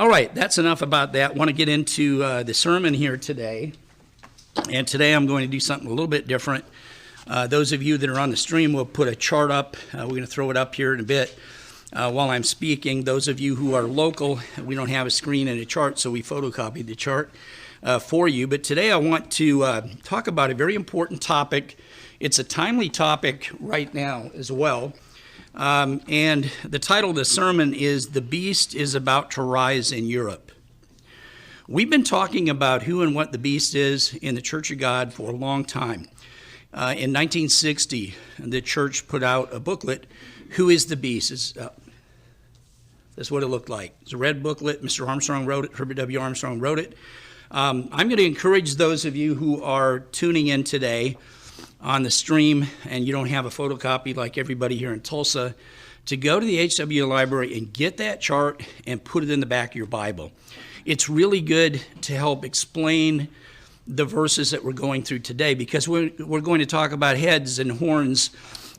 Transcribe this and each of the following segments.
All right, that's enough about that. I want to get into the sermon here today. And today I'm going to do something a little bit different. Those of you that are on the stream will put a chart up. We're going to throw it up here in a bit while I'm speaking. Those of you who are local, we don't have a screen and a chart, so we photocopied the chart for you. But today I want to talk about a very important topic. It's a timely topic right now as well. And the title of the sermon is "The Beast is About to Rise in Europe." We've been talking about who and what the beast is in the Church of God for a long time. In 1960, the church put out a booklet, Who is the Beast? That's what it looked like. It's a red booklet. Mr. Armstrong wrote it. Herbert W. Armstrong wrote it. I'm going to encourage those of you who are tuning in today on the stream and you don't have a photocopy like everybody here in Tulsa, to go to the HW library and get that chart and put it in the back of your Bible. It's really good to help explain the verses that we're going through today, because we're going to talk about heads and horns,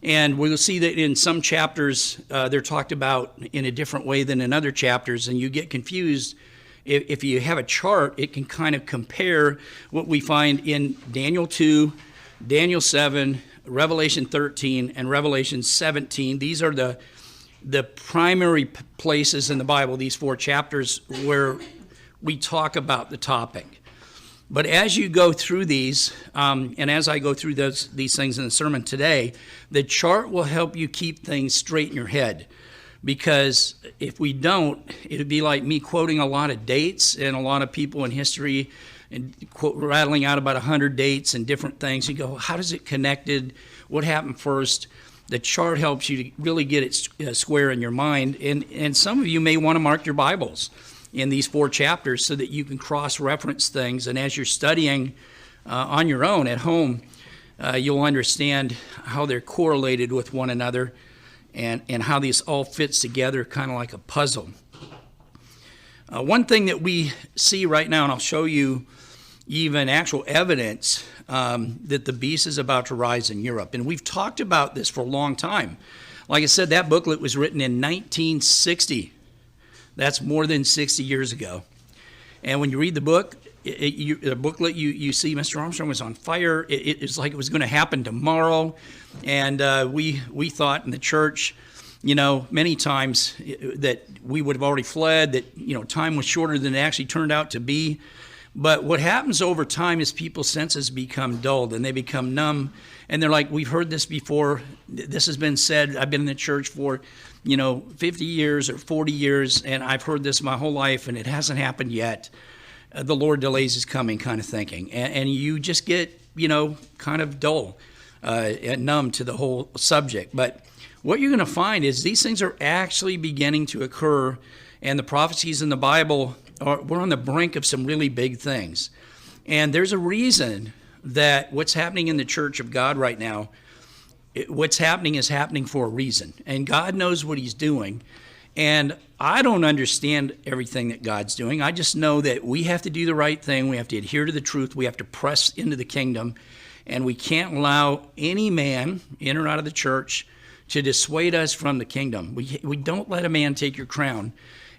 and we'll see that in some chapters they're talked about in a different way than in other chapters, and you get confused. If you have a chart, it can kind of compare what we find in Daniel 2, Daniel 7, Revelation 13, and Revelation 17. These are the primary places in the Bible, these four chapters, where we talk about the topic. But as you go through these, and as I go through these things in the sermon today, the chart will help you keep things straight in your head. Because if we don't, it'd be like me quoting a lot of dates and a lot of people in history and rattling out about 100 dates and different things. You go, how does it connected? What happened first? The chart helps you to really get it square in your mind. And some of you may want to mark your Bibles in these four chapters so that you can cross-reference things. And as you're studying on your own at home, you'll understand how they're correlated with one another and how these all fits together kind of like a puzzle. One thing that we see right now, and I'll show you even actual evidence that the beast is about to rise in Europe. And we've talked about this for a long time. Like I said, that booklet was written in 1960. That's more than 60 years ago. And when you read the book, the booklet, you see Mr. Armstrong was on fire. It's like it was going to happen tomorrow. And we thought in the church, many times that we would have already fled, that, time was shorter than it actually turned out to be. But what happens over time is people's senses become dulled and they become numb. And they're like, we've heard this before. This has been said. I've been in the church for, 50 years or 40 years, and I've heard this my whole life, and it hasn't happened yet. The Lord delays his coming kind of thinking. And you just get, kind of dull and numb to the whole subject. But what you're going to find is these things are actually beginning to occur, and the prophecies in the Bible we're on the brink of some really big things. And there's a reason that what's happening in the Church of God right now, what's happening is happening for a reason. And God knows what he's doing. And I don't understand everything that God's doing. I just know that we have to do the right thing. We have to adhere to the truth. We have to press into the kingdom. And we can't allow any man in or out of the church to dissuade us from the kingdom. We don't let a man take your crown.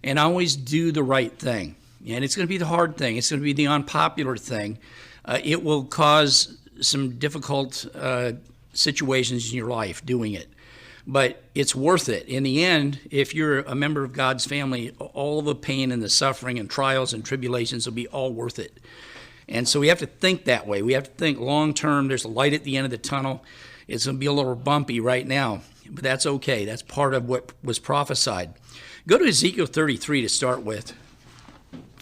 And always do the right thing. And it's going to be the hard thing. It's going to be the unpopular thing. It will cause some difficult situations in your life doing it. But it's worth it. In the end, if you're a member of God's family, all the pain and the suffering and trials and tribulations will be all worth it. And so we have to think that way. We have to think long term. There's a light at the end of the tunnel. It's going to be a little bumpy right now. But that's okay. That's part of what was prophesied. Go to Ezekiel 33 to start with.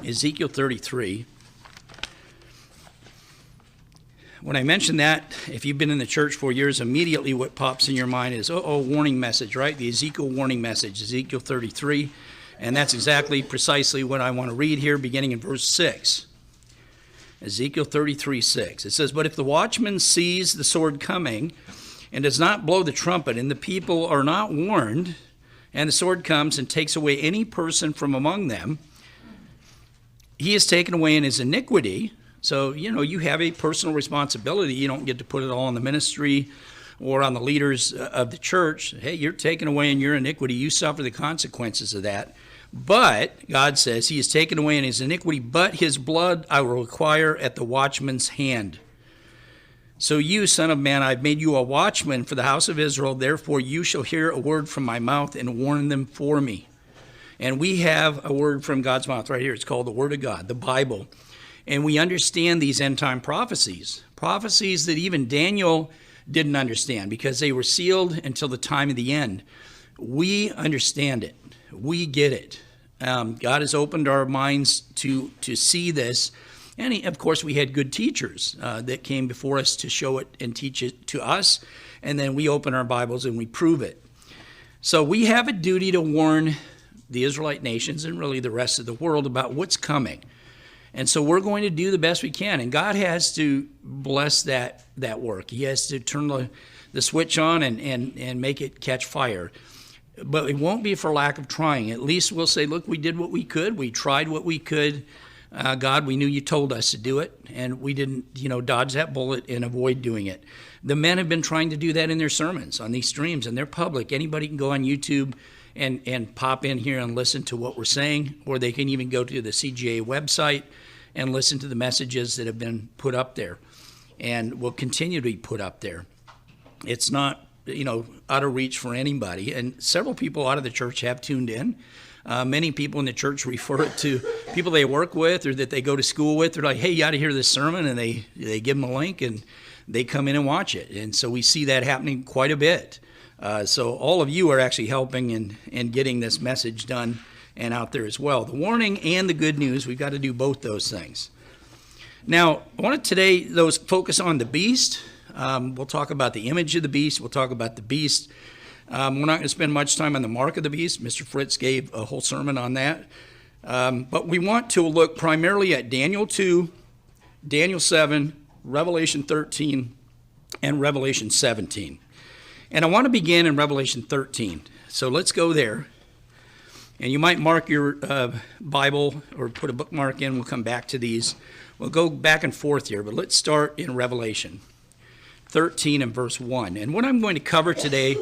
Ezekiel 33. When I mention that, if you've been in the church for years, immediately what pops in your mind is, warning message, right? The Ezekiel warning message, Ezekiel 33. And that's exactly precisely what I want to read here, beginning in verse 6. Ezekiel 33:6. It says, "But if the watchman sees the sword coming and does not blow the trumpet, and the people are not warned, and the sword comes and takes away any person from among them, he is taken away in his iniquity." So, you have a personal responsibility. You don't get to put it all on the ministry or on the leaders of the church. Hey, you're taken away in your iniquity. You suffer the consequences of that. But, God says, he is taken away in his iniquity, but his blood I will require at the watchman's hand. So you, son of man, I've made you a watchman for the house of Israel. Therefore you shall hear a word from my mouth and warn them for me. And we have a word from God's mouth right here. It's called the Word of God, the Bible. And we understand these end-time prophecies. Prophecies that even Daniel didn't understand because they were sealed until the time of the end. We understand it. We get it. God has opened our minds to see this. And of course, we had good teachers that came before us to show it and teach it to us. And then we open our Bibles and we prove it. So we have a duty to warn the Israelite nations and really the rest of the world about what's coming. And so we're going to do the best we can. And God has to bless that work. He has to turn the switch on and make it catch fire. But it won't be for lack of trying. At least we'll say, look, we did what we could. We tried what we could. God, we knew you told us to do it, and we didn't, dodge that bullet and avoid doing it. The men have been trying to do that in their sermons on these streams, and they're public. Anybody can go on YouTube and pop in here and listen to what we're saying, or they can even go to the CGA website and listen to the messages that have been put up there and will continue to be put up there. It's not, out of reach for anybody, and several people out of the church have tuned in. Many people in the church refer it to people they work with or that they go to school with. They're like, hey, you got to hear this sermon, and they give them a link, and they come in and watch it. And so we see that happening quite a bit. So all of you are actually helping in getting this message done and out there as well. The warning and the good news, we've got to do both those things. Now, I want to today, focus on the beast. We'll talk about the image of the beast. We'll talk about the beast. We're not going to spend much time on the mark of the beast. Mr. Fritz gave a whole sermon on that. But we want to look primarily at Daniel 2, Daniel 7, Revelation 13, and Revelation 17. And I want to begin in Revelation 13. So let's go there. And you might mark your Bible or put a bookmark in. We'll come back to these. We'll go back and forth here, but let's start in Revelation 13 and verse 1. And what I'm going to cover today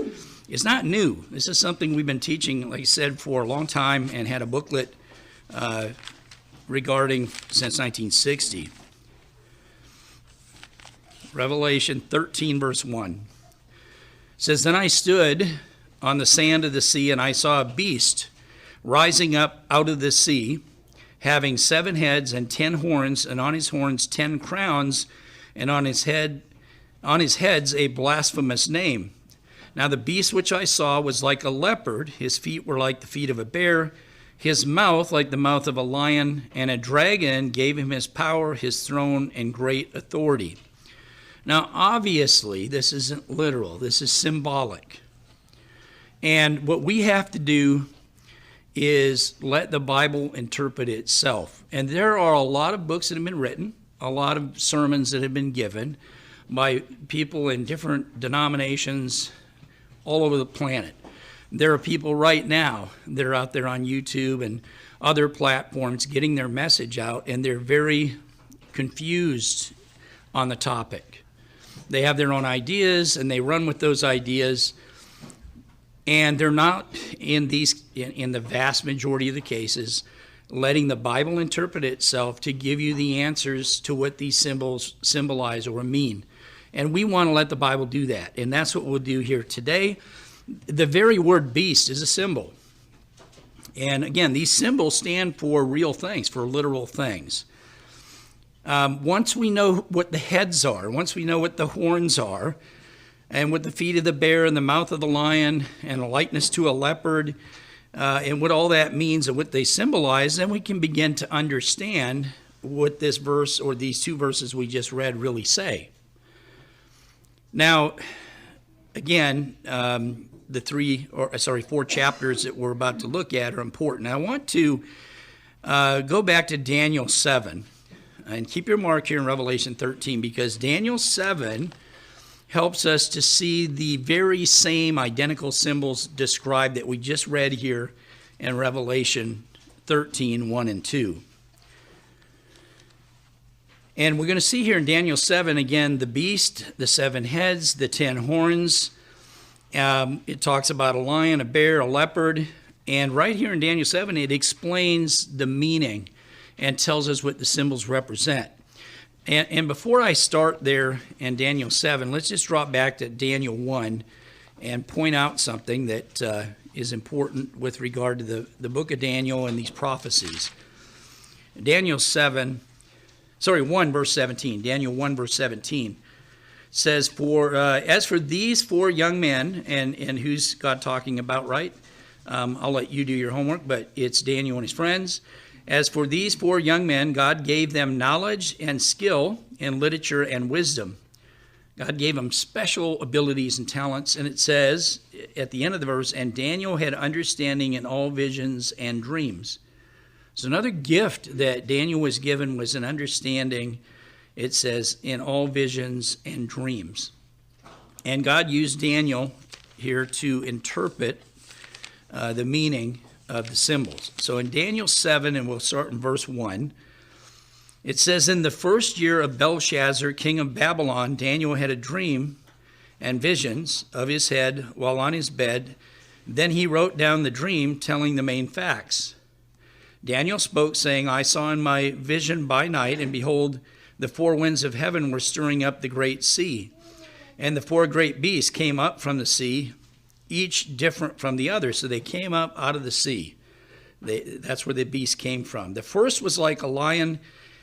is not new. This is something we've been teaching, like I said, for a long time and had a booklet regarding since 1960. Revelation 13, verse 1. It says, Then I stood on the sand of the sea, and I saw a beast rising up out of the sea, having 7 heads and 10 horns, and on his horns 10 crowns, and on his heads a blasphemous name. Now the beast which I saw was like a leopard, his feet were like the feet of a bear, his mouth like the mouth of a lion, and a dragon gave him his power, his throne, and great authority. Now obviously this isn't literal, this is symbolic. And what we have to do is let the Bible interpret itself. And there are a lot of books that have been written, a lot of sermons that have been given by people in different denominations all over the planet. There are people right now that are out there on YouTube and other platforms getting their message out, and they're very confused on the topic. They have their own ideas, and they run with those ideas, and they're not, in the vast majority of the cases, letting the Bible interpret itself to give you the answers to what these symbols symbolize or mean. And we want to let the Bible do that. And that's what we'll do here today. The very word beast is a symbol. And again, these symbols stand for real things, for literal things. Once we know what the heads are, once we know what the horns are, and what the feet of the bear and the mouth of the lion and a likeness to a leopard, and what all that means and what they symbolize, then we can begin to understand what this verse or these 2 verses we just read really say. Now, again, the 4 chapters that we're about to look at are important. I want to go back to Daniel 7 and keep your mark here in Revelation 13, because Daniel 7 helps us to see the very same identical symbols described that we just read here in Revelation 13, 1 and 2. And we're going to see here in Daniel 7, again, the beast, the 7 heads, the 10 horns. It talks about a lion, a bear, a leopard, And right here in Daniel 7, it explains the meaning and tells us what the symbols represent. And before I start there in Daniel 7, let's just drop back to Daniel 1 and point out something that is important with regard to the book of Daniel and these prophecies. Daniel 1 verse 17, Daniel 1 verse 17 says, as for these four young men, and who's God talking about, right? I'll let you do your homework, but it's Daniel and his friends. As for these four young men, God gave them knowledge and skill in literature and wisdom. God gave them special abilities and talents, and it says at the end of the verse, and Daniel had understanding in all visions and dreams. So another gift that Daniel was given was an understanding, it says, in all visions and dreams. And God used Daniel here to interpret the meaning of the symbols. So in Daniel 7, and we'll start in verse 1, it says, in the first year of Belshazzar, king of Babylon, Daniel had a dream and visions of his head while on his bed. Then he wrote down the dream, telling the main facts. Daniel spoke, saying, I saw in my vision by night, and behold, the four winds of heaven were stirring up the great sea. And the four great beasts came up from the sea, each different from the other. So they came up out of the sea. That's where the beast came from. The first was like a lion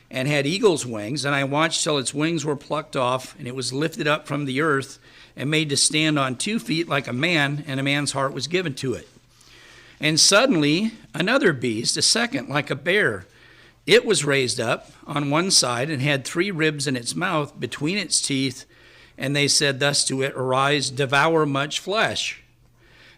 and had eagle's wings, and I watched till its wings were plucked off, and it was lifted up from the earth and made to stand on 2 feet like a man, and a man's heart was given to it. And suddenly another beast, a second, like a bear, it was raised up on one side and had 3 ribs in its mouth between its teeth, and they said thus to it, arise, devour much flesh.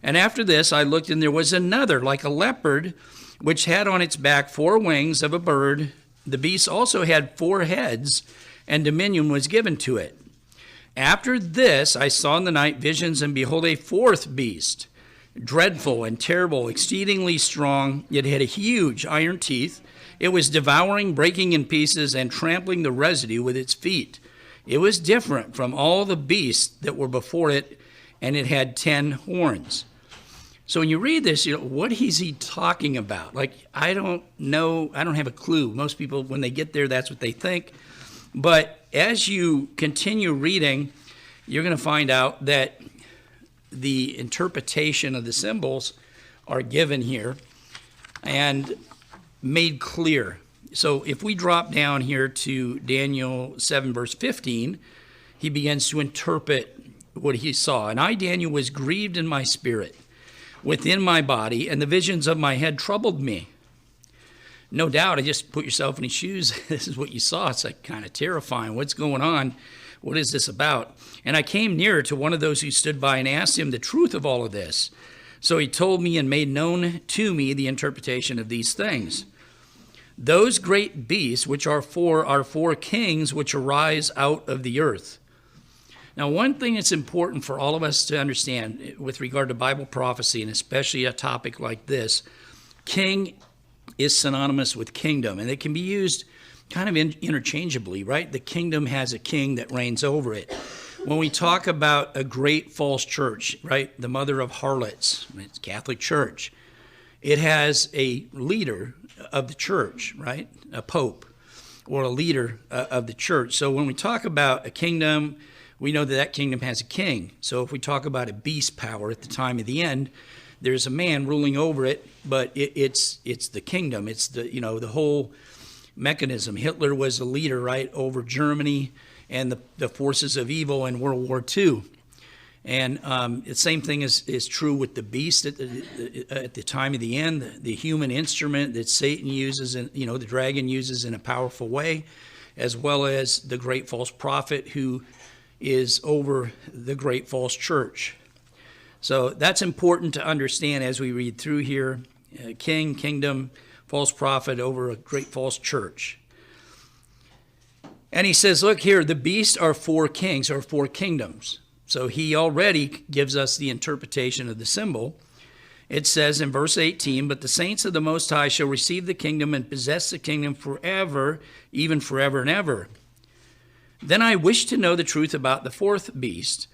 And after this I looked, and there was another, like a leopard, which had on its back 4 wings of a bird. The beast also had 4 heads, and dominion was given to it. After this I saw in the night visions, and behold, a 4th beast, dreadful and terrible, exceedingly strong. It had huge iron teeth. It was devouring, breaking in pieces, and trampling the residue with its feet. It was different from all the beasts that were before it, and it had 10 horns. So when you read this, what is he talking about? Like, I don't know. I don't have a clue. Most people, when they get there, that's what they think. But as you continue reading, you're going to find out that the interpretation of the symbols are given here and made clear. So if we drop down here to Daniel 7, verse 15, he begins to interpret what he saw. And I, Daniel, was grieved in my spirit within my body, and the visions of my head troubled me. No doubt, I just put yourself in his shoes. This is what you saw. It's like kind of terrifying. What's going on? What is this about? And I came nearer to one of those who stood by and asked him the truth of all of this. So he told me and made known to me the interpretation of these things. Those great beasts, which are 4 kings which arise out of the earth. Now, one thing that's important for all of us to understand with regard to Bible prophecy, and especially a topic like this, king is synonymous with kingdom, and it can be used kind of interchangeably, right? The kingdom has a king that reigns over it. When we talk about a great false church, right, the mother of harlots, it's Catholic Church, it has a leader of the church, right, a pope or a leader of the church. So when we talk about a kingdom, we know that kingdom has a king. So if we talk about a beast power at the time of the end, there's a man ruling over it, but it's the kingdom. It's the whole mechanism. Hitler was a leader, right, over Germany and the forces of evil in World War II. And the same thing is true with the beast at the time of the end, the human instrument that Satan uses, and the dragon uses in a powerful way, as well as the great false prophet who is over the great false church. So that's important to understand as we read through here. King, kingdom, false prophet over a great false church. And he says, look here, the beasts are 4 kings or 4 kingdoms. So he already gives us the interpretation of the symbol. It says in verse 18, but the saints of the Most High shall receive the kingdom and possess the kingdom forever, even forever and ever. Then I wish to know the truth about the 4th beast,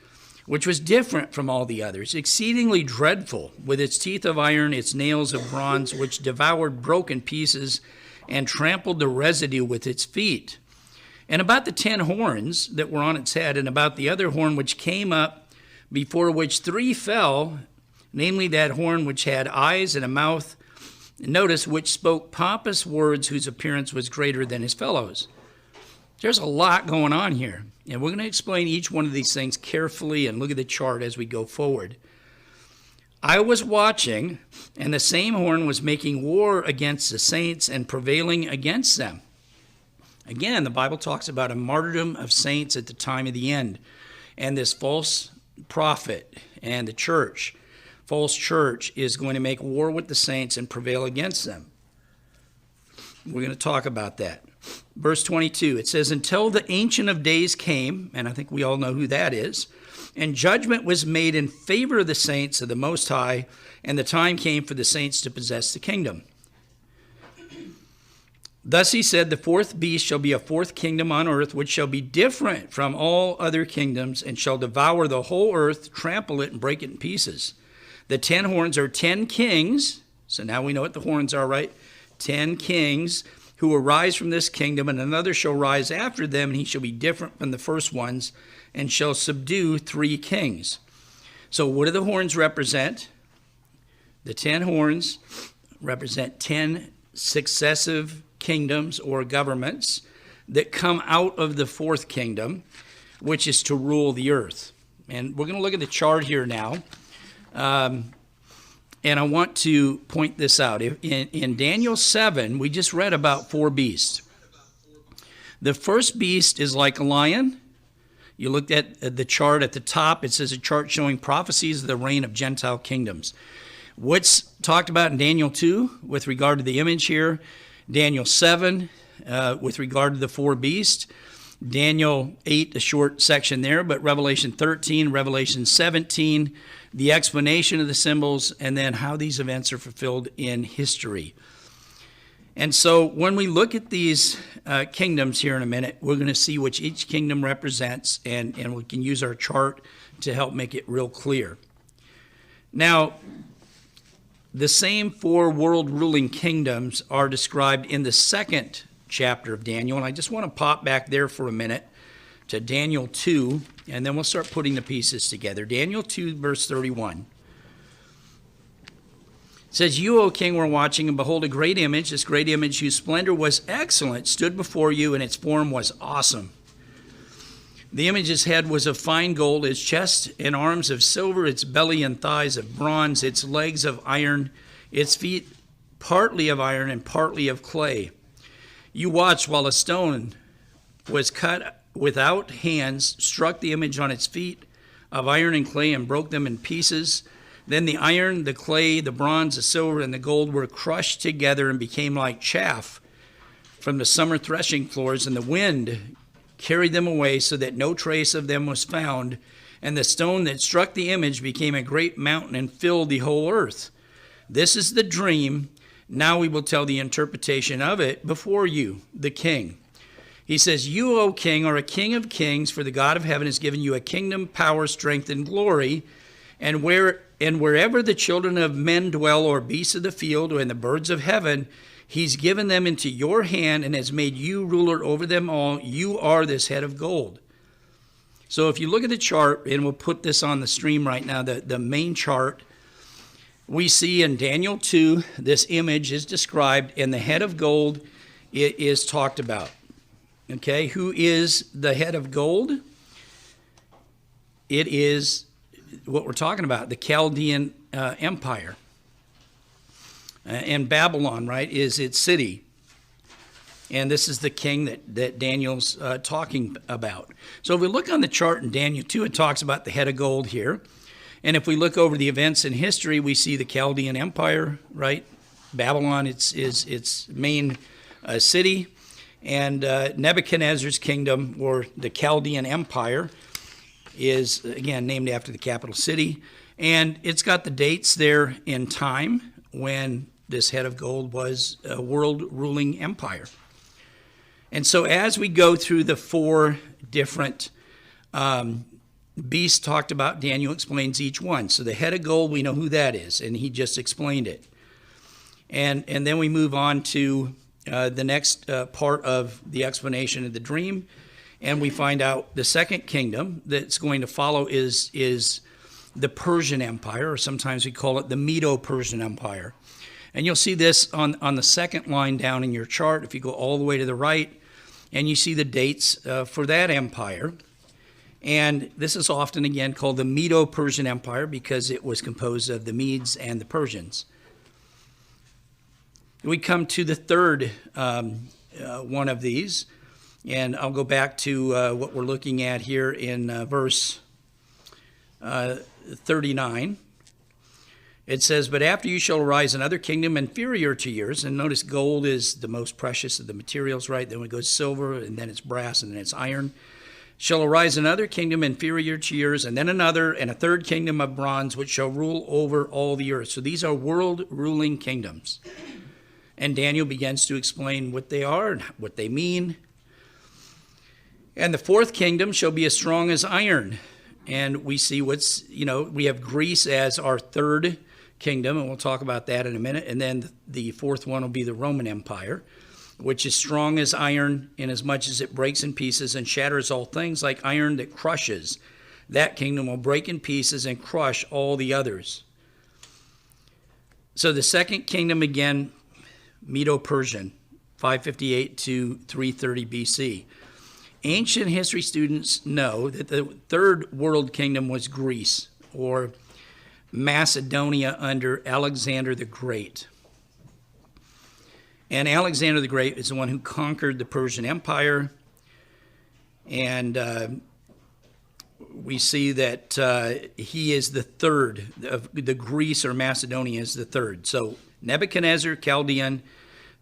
which was different from all the others, exceedingly dreadful, with its teeth of iron, its nails of bronze, which devoured broken pieces and trampled the residue with its feet. And about the 10 horns that were on its head, and about the other horn which came up, before which 3 fell, namely that horn which had eyes and a mouth, notice, which spoke pompous words, whose appearance was greater than his fellows. There's a lot going on here, and we're going to explain each one of these things carefully and look at the chart as we go forward. I was watching, and the same horn was making war against the saints and prevailing against them. Again, the Bible talks about a martyrdom of saints at the time of the end, and this false prophet and the church, false church, is going to make war with the saints and prevail against them. We're going to talk about that. Verse 22, it says, until the Ancient of Days came, and I think we all know who that is, and judgment was made in favor of the saints of the Most High, and the time came for the saints to possess the kingdom. Thus he said, the fourth beast shall be a fourth kingdom on earth, which shall be different from all other kingdoms, and shall devour the whole earth, trample it, and break it in pieces. The 10 horns are 10 kings, so now we know what the horns are, right? 10 kings who will rise from this kingdom, and another shall rise after them, and he shall be different from the first ones, and shall subdue 3 kings. So what do the horns represent? The 10 horns represent 10 successive kingdoms or governments that come out of the fourth kingdom, which is to rule the earth. And we're going to look at the chart here now. And I want to point this out. In Daniel 7, we just read about 4 beasts. The first beast is like a lion. You looked at the chart at the top. It says a chart showing prophecies of the reign of Gentile kingdoms. What's talked about in Daniel 2 with regard to the image here? Daniel 7 with regard to the 4 beasts. Daniel 8, a short section there, but Revelation 13, Revelation 17, the explanation of the symbols, and then how these events are fulfilled in history. And so when we look at these kingdoms here in a minute, we're going to see which each kingdom represents, and we can use our chart to help make it real clear. Now, the same 4 world-ruling kingdoms are described in the second chapter of Daniel, and I just want to pop back there for a minute to Daniel 2, and then we'll start putting the pieces together. Daniel 2, verse 31. It says, you, O king, were watching, and behold, a great image, this great image whose splendor was excellent, stood before you, and its form was awesome. The image's head was of fine gold, its chest and arms of silver, its belly and thighs of bronze, its legs of iron, its feet partly of iron and partly of clay. You watched while a stone was cut without hands, struck the image on its feet of iron and clay, and broke them in pieces. Then the iron, the clay, the bronze, the silver, and the gold were crushed together and became like chaff from the summer threshing floors, and the wind carried them away so that no trace of them was found. And the stone that struck the image became a great mountain and filled the whole earth. This is the dream. Now we will tell the interpretation of it before you, the king. He says, you, O king, are a king of kings, for the God of heaven has given you a kingdom, power, strength, and glory. And wherever the children of men dwell, or beasts of the field, or in the birds of heaven, he's given them into your hand and has made you ruler over them all. You are this head of gold. So if you look at the chart, and we'll put this on the stream right now, the main chart, we see in Daniel 2, this image is described, and the head of gold it is talked about. Okay, who is the head of gold? It is what we're talking about, the Chaldean Empire. And Babylon, right, is its city. And this is the king that Daniel's talking about. So if we look on the chart in Daniel 2, it talks about the head of gold here. And if we look over the events in history, we see the Chaldean Empire, right? Babylon, is its main city. And Nebuchadnezzar's kingdom, or the Chaldean Empire, is, again, named after the capital city. And it's got the dates there in time when this head of gold was a world-ruling empire. And so as we go through the 4 different beast talked about, Daniel explains each one. So the head of gold, we know who that is, and he just explained it. And then we move on to the next part of the explanation of the dream, and we find out the second kingdom that's going to follow is the Persian Empire, or sometimes we call it the Medo-Persian Empire. And you'll see this on the second line down in your chart, if you go all the way to the right, and you see the dates for that empire. And this is often, again, called the Medo-Persian Empire because it was composed of the Medes and the Persians. We come to the third one of these, and I'll go back to what we're looking at here in verse 39. It says, "But after you shall arise another kingdom inferior to yours," and notice gold is the most precious of the materials, right? Then it goes silver, and then it's brass, and then it's iron. "Shall arise another kingdom inferior to yours, and then another, and a third kingdom of bronze, which shall rule over all the earth." So these are world-ruling kingdoms. And Daniel begins to explain what they are and what they mean. "And the fourth kingdom shall be as strong as iron." And we see we have Greece as our third kingdom, and we'll talk about that in a minute. And then the fourth one will be the Roman Empire, which is strong as iron, inasmuch as it breaks in pieces and shatters all things like iron that crushes. That kingdom will break in pieces and crush all the others. So the second kingdom, again, Medo-Persian, 558 to 330 BC. Ancient history students know that the third world kingdom was Greece, or Macedonia under Alexander the Great. And Alexander the Great is the one who conquered the Persian Empire. And we see that he is the third. The Greece or Macedonia is the third. So Nebuchadnezzar, Chaldean,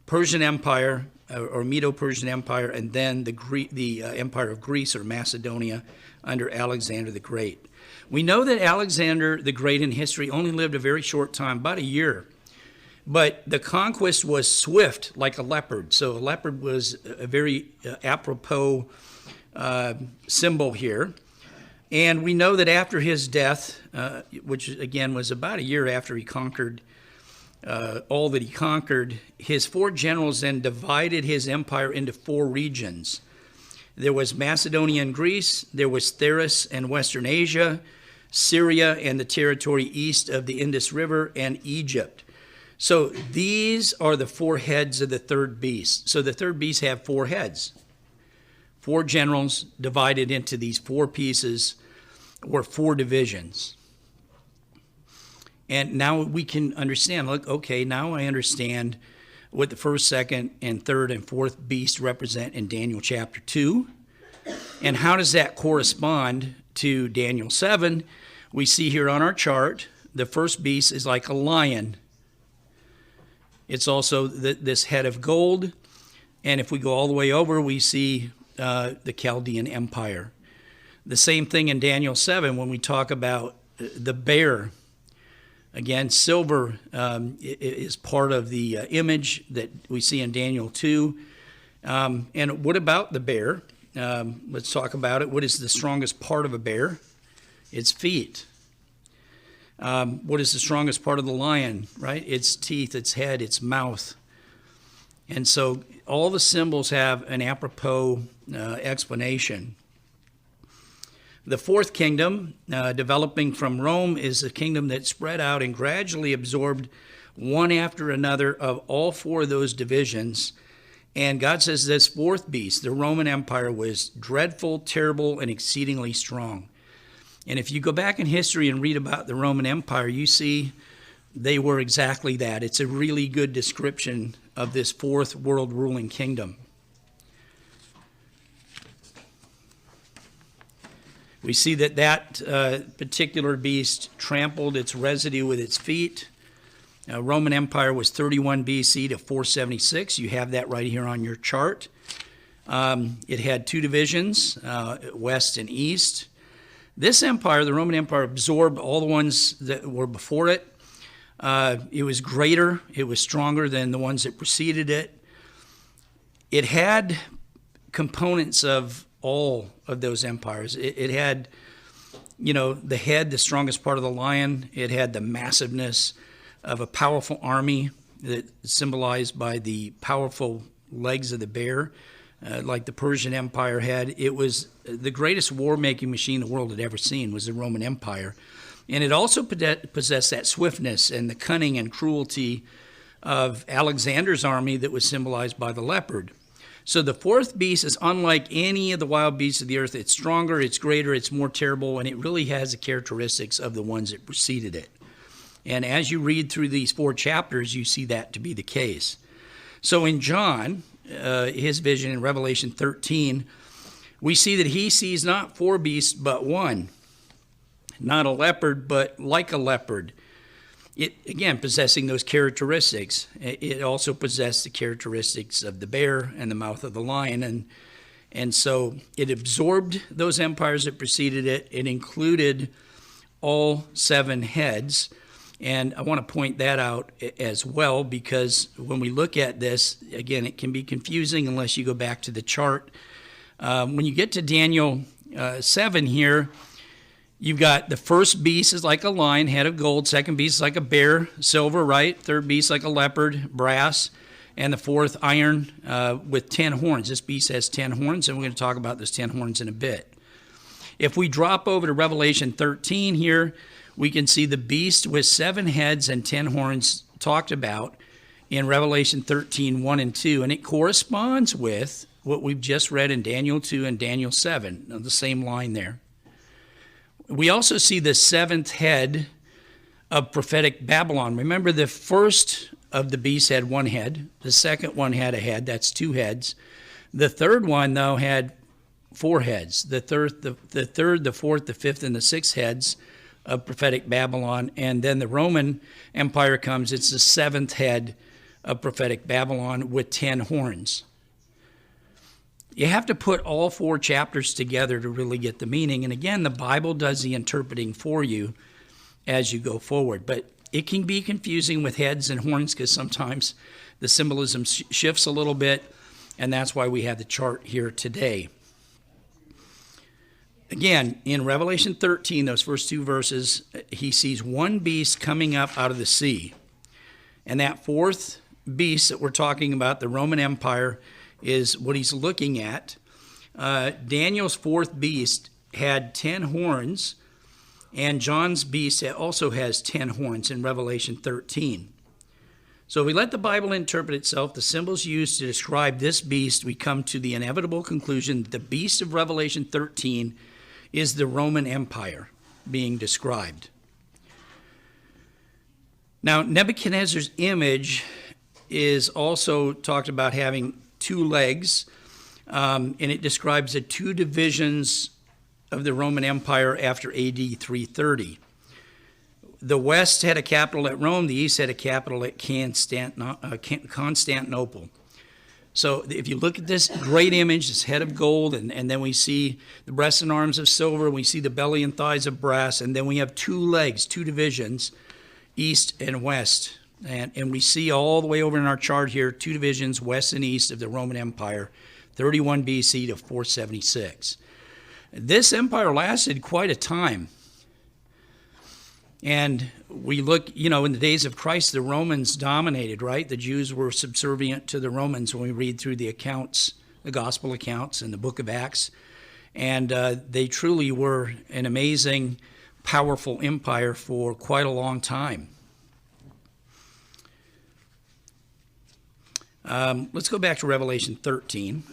Persian Empire, or Medo-Persian Empire, and then the Empire of Greece or Macedonia under Alexander the Great. We know that Alexander the Great in history only lived a very short time, about a year. But the conquest was swift, like a leopard. So a leopard was a very apropos symbol here. And we know that after his death, which again was about a year after he conquered all that he conquered, his four generals then divided his empire into four regions. There was Macedonia and Greece, there was Thrace and Western Asia, Syria and the territory east of the Indus River, and Egypt. So these are the four heads of the third beast. So the third beast have four heads. Four generals divided into these four pieces, or four divisions. And now we can understand, look, okay, now I understand what the first, second, and third, and fourth beast represent in Daniel chapter 2. And how does that correspond to Daniel 7? We see here on our chart, the first beast is like a lion. It's also this head of gold. And if we go all the way over, we see the Chaldean Empire. The same thing in Daniel 7 when we talk about the bear. Again, silver is part of the image that we see in Daniel 2. And what about the bear? Let's talk about it. What is the strongest part of a bear? Its feet. What is the strongest part of the lion, right? Its teeth, its head, its mouth. And so all the symbols have an apropos explanation. The fourth kingdom, developing from Rome, is a kingdom that spread out and gradually absorbed one after another of all four of those divisions. And God says this fourth beast, the Roman Empire, was dreadful, terrible, and exceedingly strong. And if you go back in history and read about the Roman Empire, you see they were exactly that. It's a really good description of this fourth world ruling kingdom. We see that particular beast trampled its residue with its feet. Roman Empire was 31 BC to 476. You have that right here on your chart. It had two divisions, west and east. This empire, the Roman Empire, absorbed all the ones that were before it. It was greater. It was stronger than the ones that preceded it. It had components of all of those empires. It had the head, the strongest part of the lion. It had the massiveness of a powerful army that symbolized by the powerful legs of the bear, like the Persian Empire had. It was the greatest war-making machine the world had ever seen, was the Roman Empire. And it also possessed that swiftness and the cunning and cruelty of Alexander's army that was symbolized by the leopard. So the fourth beast is unlike any of the wild beasts of the earth. It's stronger, it's greater, it's more terrible, and it really has the characteristics of the ones that preceded it. And as you read through these 4 chapters, you see that to be the case. So in John, his vision in Revelation 13, we see that he sees not 4 beasts, but one. Not a leopard, but like a leopard. It, again, possessing those characteristics. It also possessed the characteristics of the bear and the mouth of the lion. And so it absorbed those empires that preceded it. It included all 7 heads. And I want to point that out as well, because when we look at this, again, it can be confusing unless you go back to the chart. When you get to Daniel 7 here, you've got the first beast is like a lion, head of gold. Second beast is like a bear, silver, right? Third beast like a leopard, brass. And the fourth, iron, with 10 horns. This beast has 10 horns, and we're going to talk about those 10 horns in a bit. If we drop over to Revelation 13 here, we can see the beast with 7 heads and 10 horns talked about in Revelation 13, 1 and 2. And it corresponds with what we've just read in Daniel 2 and Daniel 7, the same line there. We also see the 7th head of prophetic Babylon. Remember, the first of the beasts had 1 head. The second one had a head. That's 2 heads. The third one, though, had 4 heads. The third, the fourth, the fifth, and the 6th heads of prophetic Babylon. And then the Roman Empire comes. It's the 7th head of prophetic Babylon with 10 horns. You have to put all 4 chapters together to really get the meaning. And again, the Bible does the interpreting for you as you go forward. But it can be confusing with heads and horns because sometimes the symbolism shifts a little bit. And that's why we have the chart here today. Again, in Revelation 13, those first 2 verses, he sees 1 beast coming up out of the sea. And that 4th beast that we're talking about, the Roman Empire, is what he's looking at. Daniel's 4th beast had 10 horns, and John's beast also has 10 horns in Revelation 13. So if we let the Bible interpret itself, the symbols used to describe this beast, we come to the inevitable conclusion that the beast of Revelation 13 is the Roman Empire being described. Now, Nebuchadnezzar's image is also talked about having 2 legs, and it describes the 2 divisions of the Roman Empire after AD 330. The West had a capital at Rome, the East had a capital at Constantinople. So if you look at this great image, this head of gold, and then we see the breasts and arms of silver, we see the belly and thighs of brass, and then we have 2 legs, 2 divisions, East and West. And we see all the way over in our chart here, 2 divisions, west and east of the Roman Empire, 31 BC to 476. This empire lasted quite a time. And we look, in the days of Christ, the Romans dominated, right? The Jews were subservient to the Romans when we read through the accounts, the gospel accounts in the book of Acts. And they truly were an amazing, powerful empire for quite a long time. Let's go back to Revelation 13.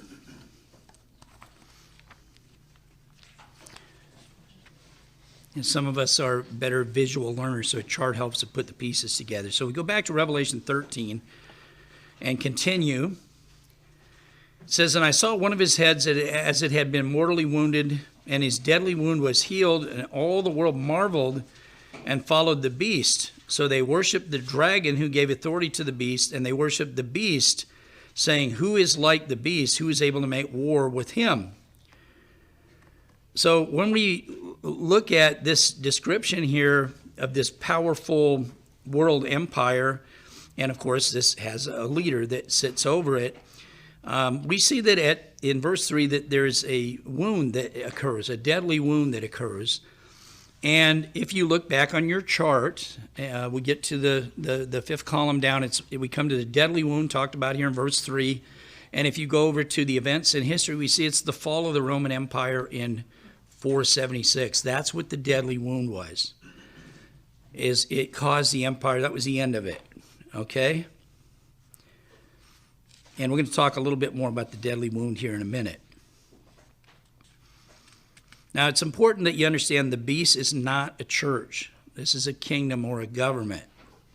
And some of us are better visual learners, so a chart helps to put the pieces together. So we go back to Revelation 13 and continue. It says, "And I saw one of his heads as it had been mortally wounded, and his deadly wound was healed, and all the world marveled and followed the beast. So they worshiped the dragon who gave authority to the beast, and they worshiped the beast, saying, 'Who is like the beast? Who is able to make war with him?'" So when we look at this description here of this powerful world empire, and of course this has a leader that sits over it, we see that in verse 3 that there's a wound that occurs, a deadly wound that occurs. And if you look back on your chart, we get to the fifth column down. We come to the deadly wound talked about here in verse 3. And if you go over to the events in history, we see it's the fall of the Roman Empire in 476. That's what the deadly wound was. It caused the empire. That was the end of it. Okay? And we're going to talk a little bit more about the deadly wound here in a minute. Now, it's important that you understand the beast is not a church. This is a kingdom or a government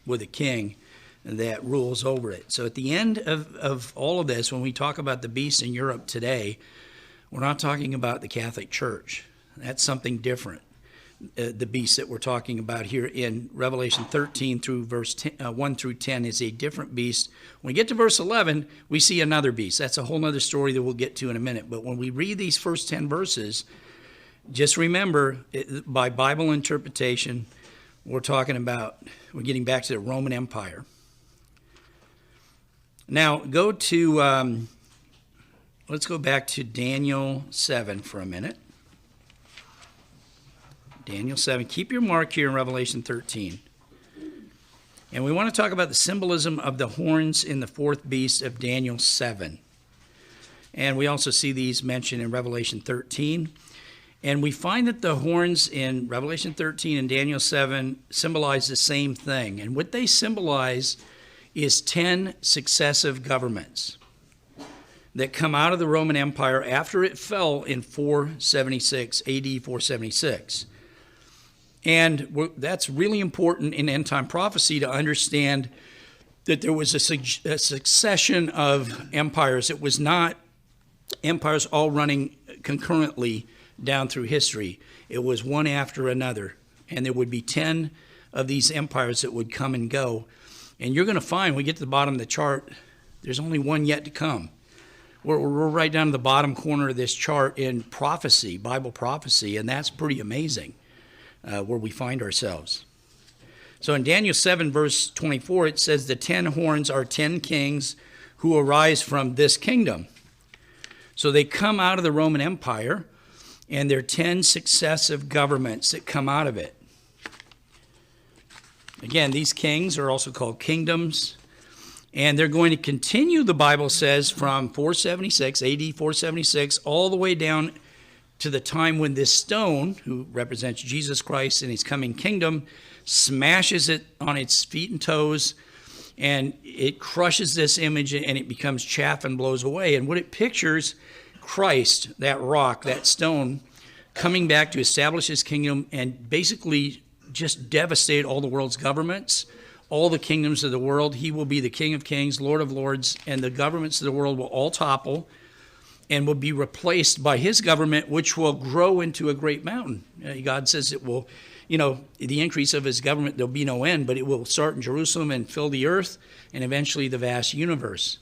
with a king that rules over it. So at the end of all of this, when we talk about the beast in Europe today, we're not talking about the Catholic Church. That's something different. The beast that we're talking about here in Revelation 13 through verse 1 through 10 is a different beast. When we get to verse 11, we see another beast. That's a whole other story that we'll get to in a minute. But when we read these first 10 verses, just remember, by Bible interpretation, we're getting back to the Roman Empire. Now, let's go back to Daniel 7 for a minute. Daniel 7. Keep your mark here in Revelation 13. And we want to talk about the symbolism of the horns in the fourth beast of Daniel 7. And we also see these mentioned in Revelation 13. And we find that the horns in Revelation 13 and Daniel 7 symbolize the same thing. And what they symbolize is 10 successive governments that come out of the Roman Empire after it fell in 476, AD 476. And that's really important in end-time prophecy to understand that there was a succession of empires. It was not empires all running concurrently down through history. It was one after another. And there would be 10 of these empires that would come and go. And you're going to find, when we get to the bottom of the chart, there's only one yet to come. We're right down to the bottom corner of this chart in prophecy, Bible prophecy, and that's pretty amazing where we find ourselves. So in Daniel 7, verse 24, it says, the 10 horns are 10 kings who arise from this kingdom. So they come out of the Roman Empire, and there are 10 successive governments that come out of it. Again, these kings are also called kingdoms, and they're going to continue, the Bible says, from 476, AD 476, all the way down to the time when this stone, who represents Jesus Christ and his coming kingdom, smashes it on its feet and toes, and it crushes this image, and it becomes chaff and blows away. And what it pictures, Christ, that rock, that stone, coming back to establish his kingdom and basically just devastate all the world's governments, all the kingdoms of the world. He will be the King of Kings, Lord of Lords, and the governments of the world will all topple and will be replaced by his government, which will grow into a great mountain. God says it will, the increase of his government, there'll be no end, but it will start in Jerusalem and fill the earth and eventually the vast universe.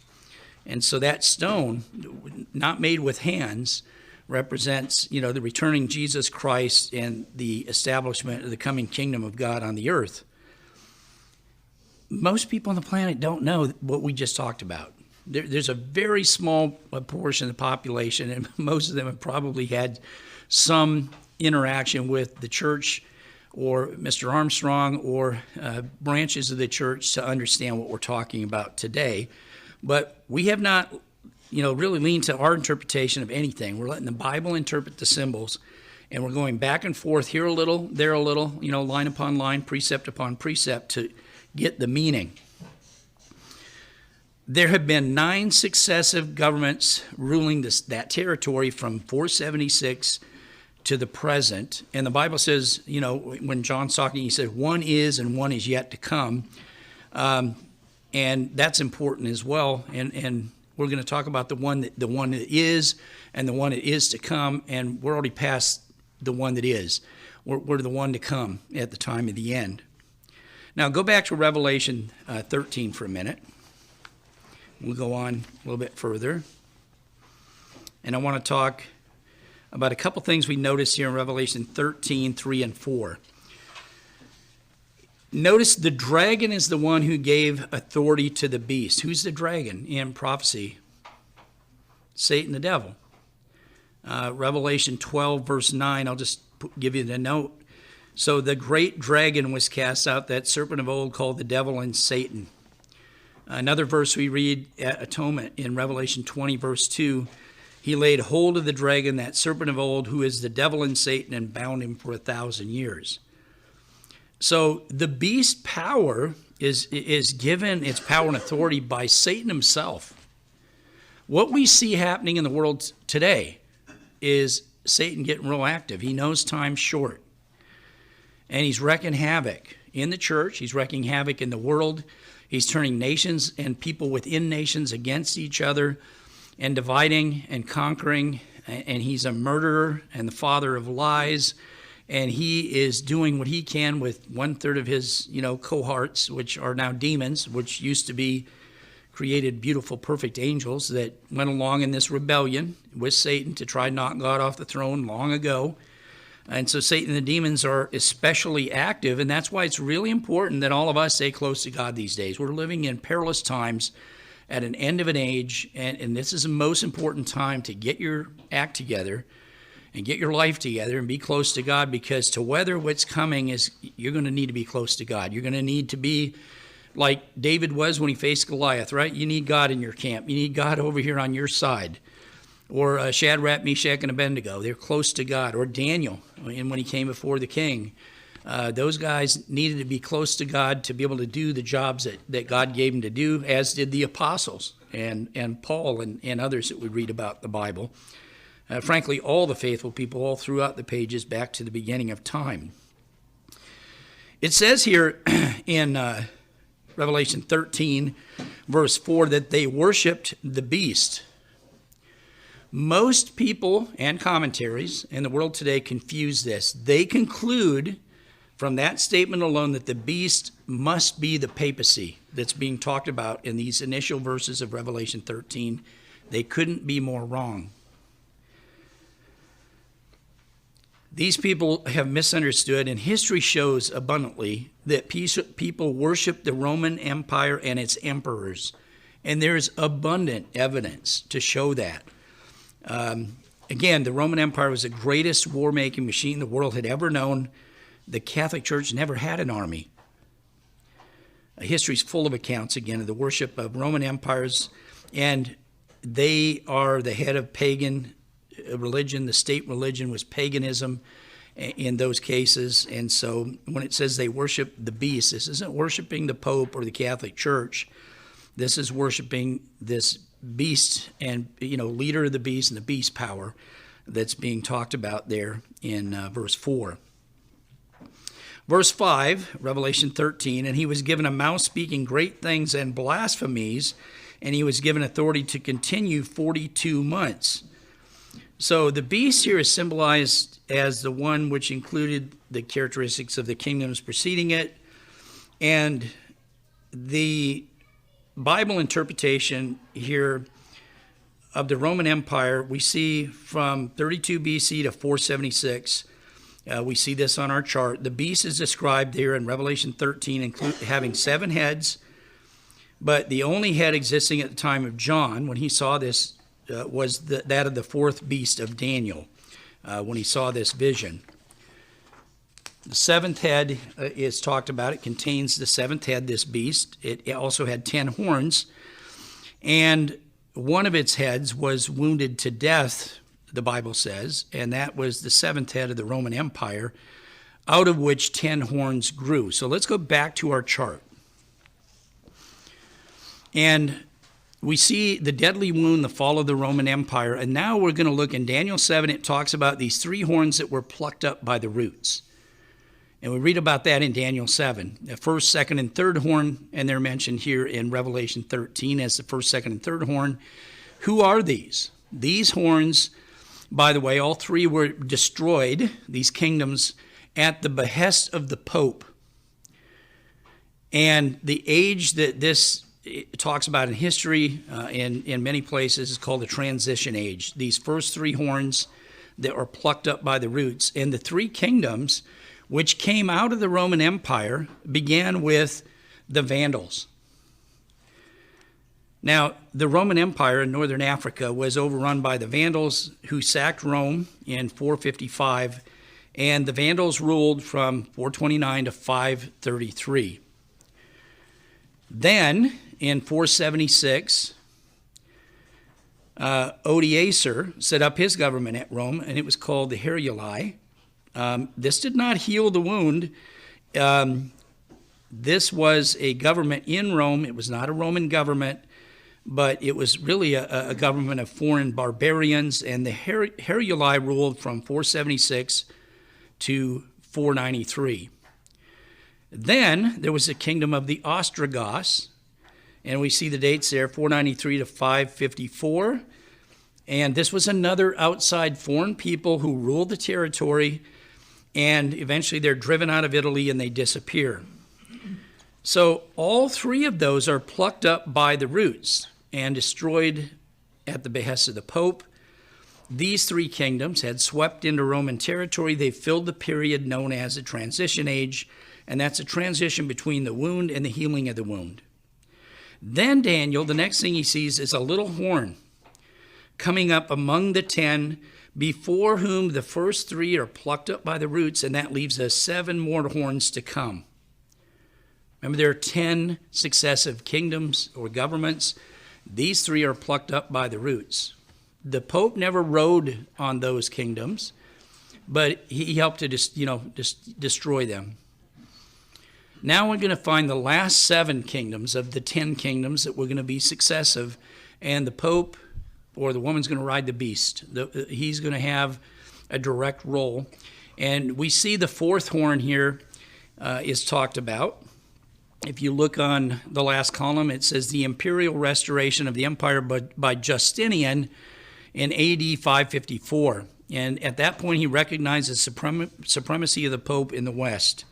And so that stone, not made with hands, represents, the returning Jesus Christ and the establishment of the coming kingdom of God on the earth. Most people on the planet don't know what we just talked about. There's a very small portion of the population, and most of them have probably had some interaction with the church or Mr. Armstrong or branches of the church to understand what we're talking about today. But we have not, really leaned to our interpretation of anything. We're letting the Bible interpret the symbols, and we're going back and forth here a little, there a little, line upon line, precept upon precept to get the meaning. There have been 9 successive governments ruling that territory from 476 to the present. And the Bible says, when John's talking, he said, one is and one is yet to come. And that's important as well. And we're going to talk about the one that is and the one that is to come. And we're already past the one that is. We're the one to come at the time of the end. Now go back to Revelation 13 for a minute. We'll go on a little bit further. And I want to talk about a couple things we notice here in Revelation 13, 3 and 4. Notice the dragon is the one who gave authority to the beast. Who's the dragon in prophecy? Satan, the devil. Revelation 12, verse 9, I'll just give you the note. So the great dragon was cast out, that serpent of old called the devil and Satan. Another verse we read at atonement in Revelation 20, verse 2, he laid hold of the dragon, that serpent of old, who is the devil and Satan, and bound him for 1,000 years. So the beast power is given its power and authority by Satan himself. What we see happening in the world today is Satan getting real active. He knows time's short. And he's wreaking havoc in the church. He's wreaking havoc in the world. He's turning nations and people within nations against each other and dividing and conquering. And he's a murderer and the father of lies. And he is doing what he can with 1/3 of his, cohorts, which are now demons, which used to be created beautiful, perfect angels that went along in this rebellion with Satan to try to knock God off the throne long ago. And so Satan and the demons are especially active, and that's why it's really important that all of us stay close to God these days. We're living in perilous times at an end of an age, and this is the most important time to get your act together and get your life together and be close to God, because to weather what's coming is you're going to need to be close to God. You're going to need to be like David was when he faced Goliath, right? You need God in your camp. You need God over here on your side. Or Shadrach, Meshach, and Abednego. They're close to God. Or Daniel, and when he came before the king. Those guys needed to be close to God to be able to do the jobs that God gave them to do, as did the apostles and Paul and others that we read about the Bible. Frankly, all the faithful people all throughout the pages back to the beginning of time. It says here in Revelation 13, verse 4, that they worshiped the beast. Most people and commentaries in the world today confuse this. They conclude from that statement alone that the beast must be the papacy that's being talked about in these initial verses of Revelation 13. They couldn't be more wrong. These people have misunderstood, and history shows abundantly that people worship the Roman Empire and its emperors. And there's abundant evidence to show that. Again, the Roman Empire was the greatest war-making machine the world had ever known. The Catholic Church never had an army. History's full of accounts, again, of the worship of Roman empires, and they are the head of pagan religion. The state religion was paganism in those cases, and so when it says they worship the beast, this isn't worshiping the Pope or the Catholic Church. This is worshiping this beast and, leader of the beast and the beast power that's being talked about there in verse 4. Verse 5, Revelation 13, and he was given a mouth speaking great things and blasphemies, and he was given authority to continue 42 months. So the beast here is symbolized as the one which included the characteristics of the kingdoms preceding it, and the Bible interpretation here of the Roman Empire, we see from 32 BC to 476. We see this on our chart. The beast is described there in Revelation 13, having 7 heads, but the only head existing at the time of John, when he saw this, was that of the 4th beast of Daniel, when he saw this vision. The 7th head is talked about. It contains the 7th head, this beast. It also had 10 horns, and one of its heads was wounded to death, the Bible says, and that was the 7th head of the Roman Empire, out of which 10 horns grew. So let's go back to our chart. And we see the deadly wound, the fall of the Roman Empire, and now we're going to look in Daniel 7. It talks about these 3 horns that were plucked up by the roots. And we read about that in Daniel 7. The first, second, and third horn, and they're mentioned here in Revelation 13 as the first, second, and third horn. Who are these? These horns, by the way, all 3 were destroyed, these kingdoms, at the behest of the Pope. And the age that this talks about in history, in many places, is called the transition age. These first 3 horns that are plucked up by the roots. And the 3 kingdoms which came out of the Roman Empire began with the Vandals. Now, the Roman Empire in northern Africa was overrun by the Vandals, who sacked Rome in 455 And the Vandals ruled from 429 to 533. Then, in 476, Odoacer set up his government at Rome, and it was called the Harlot. This did not heal the wound. This was a government in Rome. It was not a Roman government, but it was really a government of foreign barbarians, and the Harlot ruled from 476 to 493. Then there was the kingdom of the Ostrogoths, and we see the dates there, 493 to 554. And this was another outside foreign people who ruled the territory, and eventually they're driven out of Italy and they disappear. So all three of those are plucked up by the roots and destroyed at the behest of the Pope. These three kingdoms had swept into Roman territory. They filled the period known as the transition age, and that's a transition between the wound and the healing of the wound. Then Daniel, the next thing he sees is a little horn coming up among the 10, before whom the first three are plucked up by the roots, and that leaves us 7 more horns to come. Remember, there are 10 successive kingdoms or governments. These three are plucked up by the roots. The Pope never rode on those kingdoms, but he helped to destroy them. Now we're going to find the last 7 kingdoms of the 10 kingdoms that were going to be successive, and the Pope or the woman's going to ride the beast. He's going to have a direct role. And we see the fourth horn here is talked about. If you look on the last column, it says the imperial restoration of the empire by Justinian in AD 554. And at that point, he recognized the supremacy of the Pope in the West.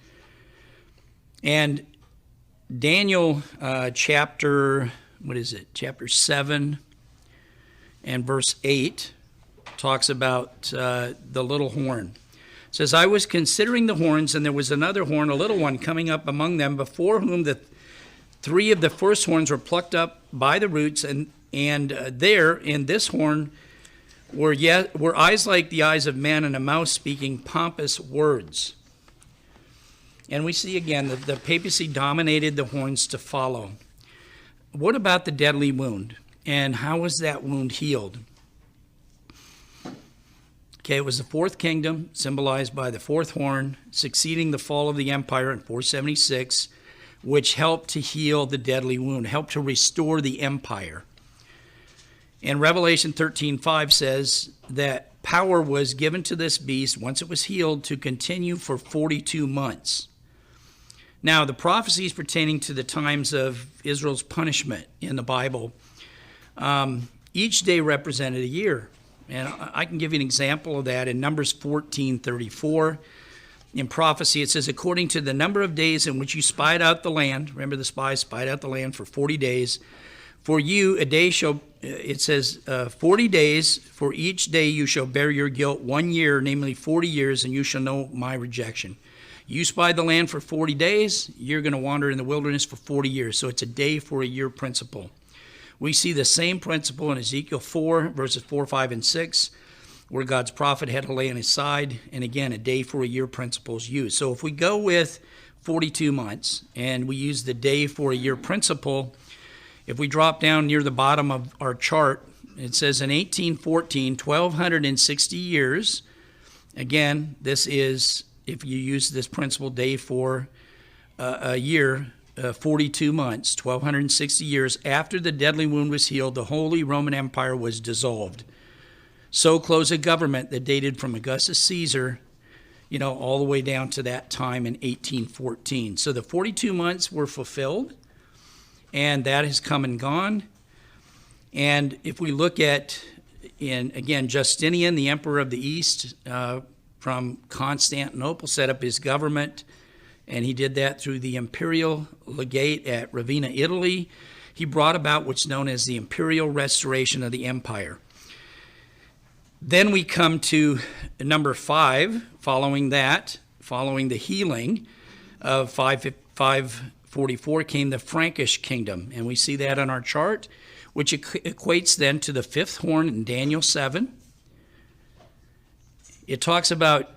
And Daniel chapter 7 and verse 8 talks about the little horn. It says, I was considering the horns, and there was another horn, a little one, coming up among them, before whom the 3 of the first horns were plucked up by the roots, and there in this horn were eyes like the eyes of men, and a mouth speaking pompous words. And we see again that the papacy dominated the horns to follow. What about the deadly wound? And how was that wound healed? Okay, it was the fourth kingdom, symbolized by the fourth horn, succeeding the fall of the empire in 476, which helped to heal the deadly wound, helped to restore the empire. And Revelation 13:5 says that power was given to this beast, once it was healed, to continue for 42 months. Now, the prophecies pertaining to the times of Israel's punishment in the Bible, each day represented a year. And I can give you an example of that in Numbers 14:34. In prophecy, it says, according to the number of days in which you spied out the land, remember the spies spied out the land for 40 days, for you a day shall, it says, 40 days, for each day you shall bear your guilt 1 year, namely 40 years, and you shall know my rejection. You spied the land for 40 days, you're going to wander in the wilderness for 40 years. So it's a day for a year principle. We see the same principle in Ezekiel 4, verses 4, 5, and 6, where God's prophet had to lay on his side. And again, a day for a year principle is used. So if we go with 42 months and we use the day for a year principle, if we drop down near the bottom of our chart, it says in 1814, 1,260 years. Again, this is, if you use this principle, day for a year, 42 months, 1,260 years after the deadly wound was healed, the Holy Roman Empire was dissolved. So closed a government that dated from Augustus Caesar, all the way down to that time in 1814. So the 42 months were fulfilled, and that has come and gone. And if we look at, Justinian, the emperor of the East, from Constantinople, set up his government. And he did that through the imperial legate at Ravenna, Italy. He brought about what's known as the imperial restoration of the empire. Then we come to number 5, following the healing of 544 came the Frankish kingdom. And we see that on our chart, which equates then to the 5th horn in Daniel 7. It talks about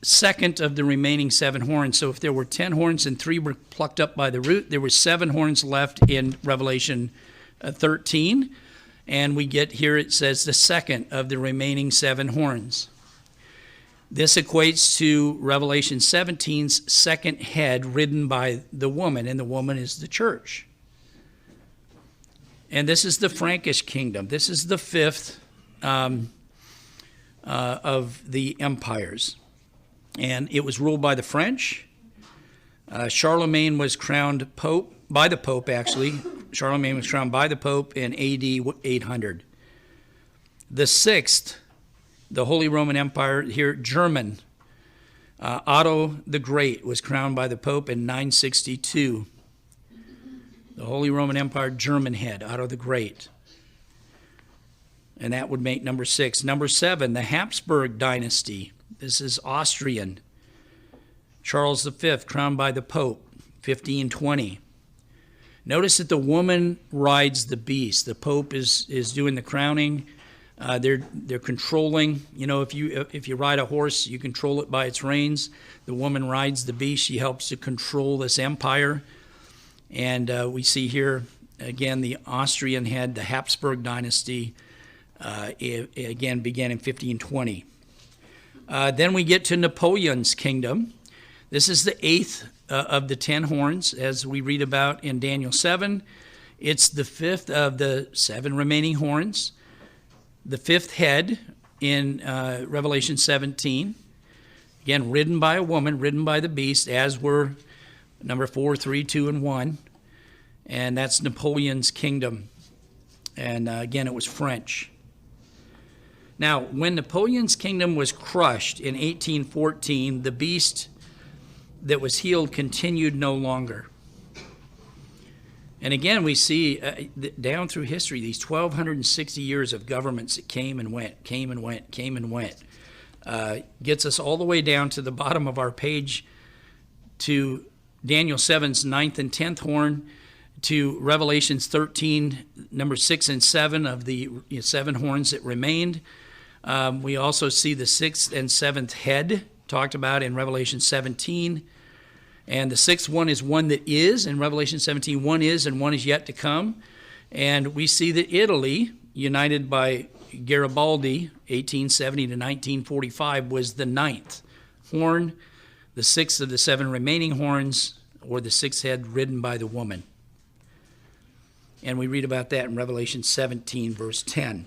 second of the remaining 7 horns. So if there were 10 horns and 3 were plucked up by the root, there were 7 horns left in Revelation 13. And we get here, it says the second of the remaining 7 horns. This equates to Revelation 17's second head ridden by the woman, and the woman is the church. And this is the Frankish kingdom. This is the 5th of the empires. And it was ruled by the French. Charlemagne was crowned pope, by the Pope actually. Charlemagne was crowned by the Pope in AD 800. The 6th, the Holy Roman Empire, here, German. Otto the Great was crowned by the Pope in 962. The Holy Roman Empire, German head, Otto the Great. And that would make number 6. Number 7, the Habsburg dynasty. This is Austrian. Charles V, crowned by the Pope, 1520. Notice that the woman rides the beast. The Pope is doing the crowning. They're controlling. You know, if you ride a horse, you control it by its reins. The woman rides the beast. She helps to control this empire. And we see here, again, the Austrian head, the Habsburg dynasty, again, began in 1520. Then we get to Napoleon's kingdom. This is the 8th of the 10 horns, as we read about in Daniel 7. It's the 5th of the 7 remaining horns. The 5th head in Revelation 17. Again, ridden by a woman, ridden by the beast, as were number 4, 3, 2, and 1. And that's Napoleon's kingdom. And again, it was French. Now, when Napoleon's kingdom was crushed in 1814, the beast that was healed continued no longer. And again, we see down through history, these 1,260 years of governments that came and went. Gets us all the way down to the bottom of our page to Daniel 7's 9th and 10th horn, to Revelations 13, number 6 and 7 of the 7 horns that remained. We also see the 6th and 7th head talked about in Revelation 17. And the 6th one is one that is. In Revelation 17, one is and one is yet to come. And we see that Italy, united by Garibaldi, 1870 to 1945, was the 9th horn, the 6th of the 7 remaining horns, or the 6th head ridden by the woman. And we read about that in Revelation 17, verse 10.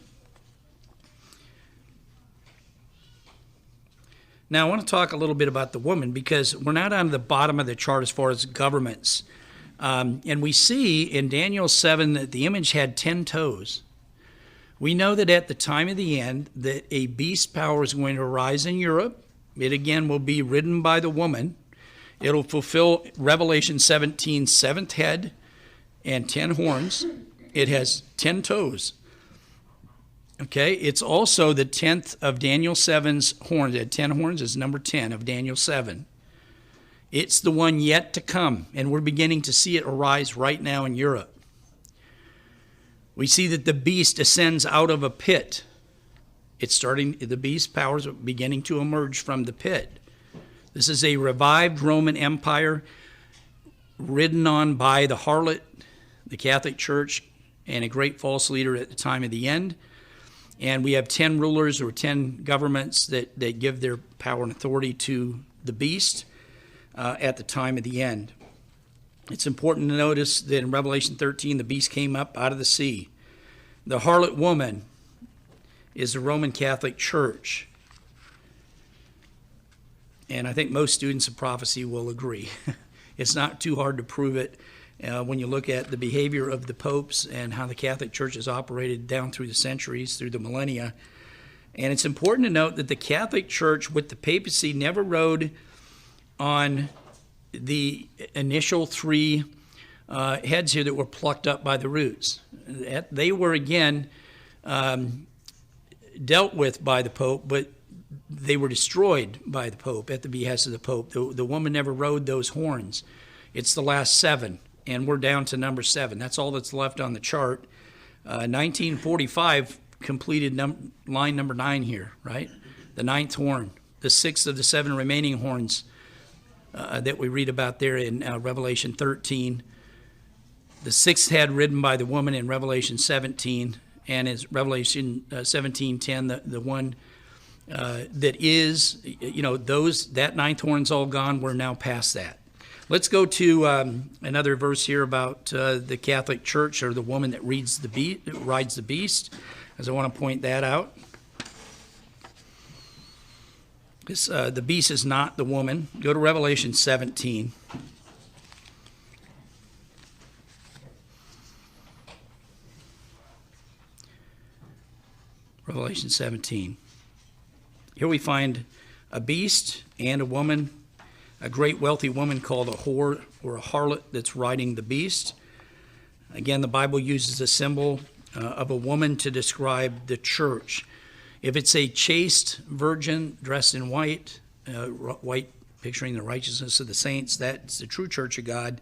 Now, I want to talk a little bit about the woman, because we're not on the bottom of the chart as far as governments. And we see in Daniel 7 that the image had 10 toes. We know that at the time of the end that a beast power is going to arise in Europe. It again will be ridden by the woman. It'll fulfill Revelation 17's 7th head and 10 horns. It has 10 toes. Okay, it's also the 10th of Daniel 7's horns. It had 10 horns, is number 10 of Daniel 7. It's the one yet to come, and we're beginning to see it arise right now in Europe. We see that the beast ascends out of a pit. It's starting, the beast powers are beginning to emerge from the pit. This is a revived Roman Empire ridden on by the harlot, the Catholic Church, and a great false leader at the time of the end. And we have 10 rulers or 10 governments that give their power and authority to the beast at the time of the end. It's important to notice that in Revelation 13, the beast came up out of the sea. The harlot woman is the Roman Catholic Church. And I think most students of prophecy will agree. It's not too hard to prove it when you look at the behavior of the popes and how the Catholic Church has operated down through the centuries, through the millennia. And it's important to note that the Catholic Church with the papacy never rode on the initial 3 heads here that were plucked up by the roots. They were, again, dealt with by the Pope, but they were destroyed by the Pope at the behest of the Pope. The woman never rode those horns. It's the last 7. And we're down to number 7. That's all that's left on the chart. 1945 completed line number 9 here, right? The 9th horn, the sixth of the seven remaining horns that we read about there in Revelation 13. The sixth head ridden by the woman in Revelation 17, and is Revelation 17:10, the one that is, that ninth horn's all gone. We're now past that. Let's go to another verse here about the Catholic Church, or the woman that rides the beast, as I want to point that out. The beast is not the woman. Go to Revelation 17. Revelation 17. Here we find a beast and a woman, a great wealthy woman called a whore or a harlot that's riding the beast. Again, the Bible uses a symbol of a woman to describe the church. If it's a chaste virgin dressed in white, white picturing the righteousness of the saints, that's the true church of God.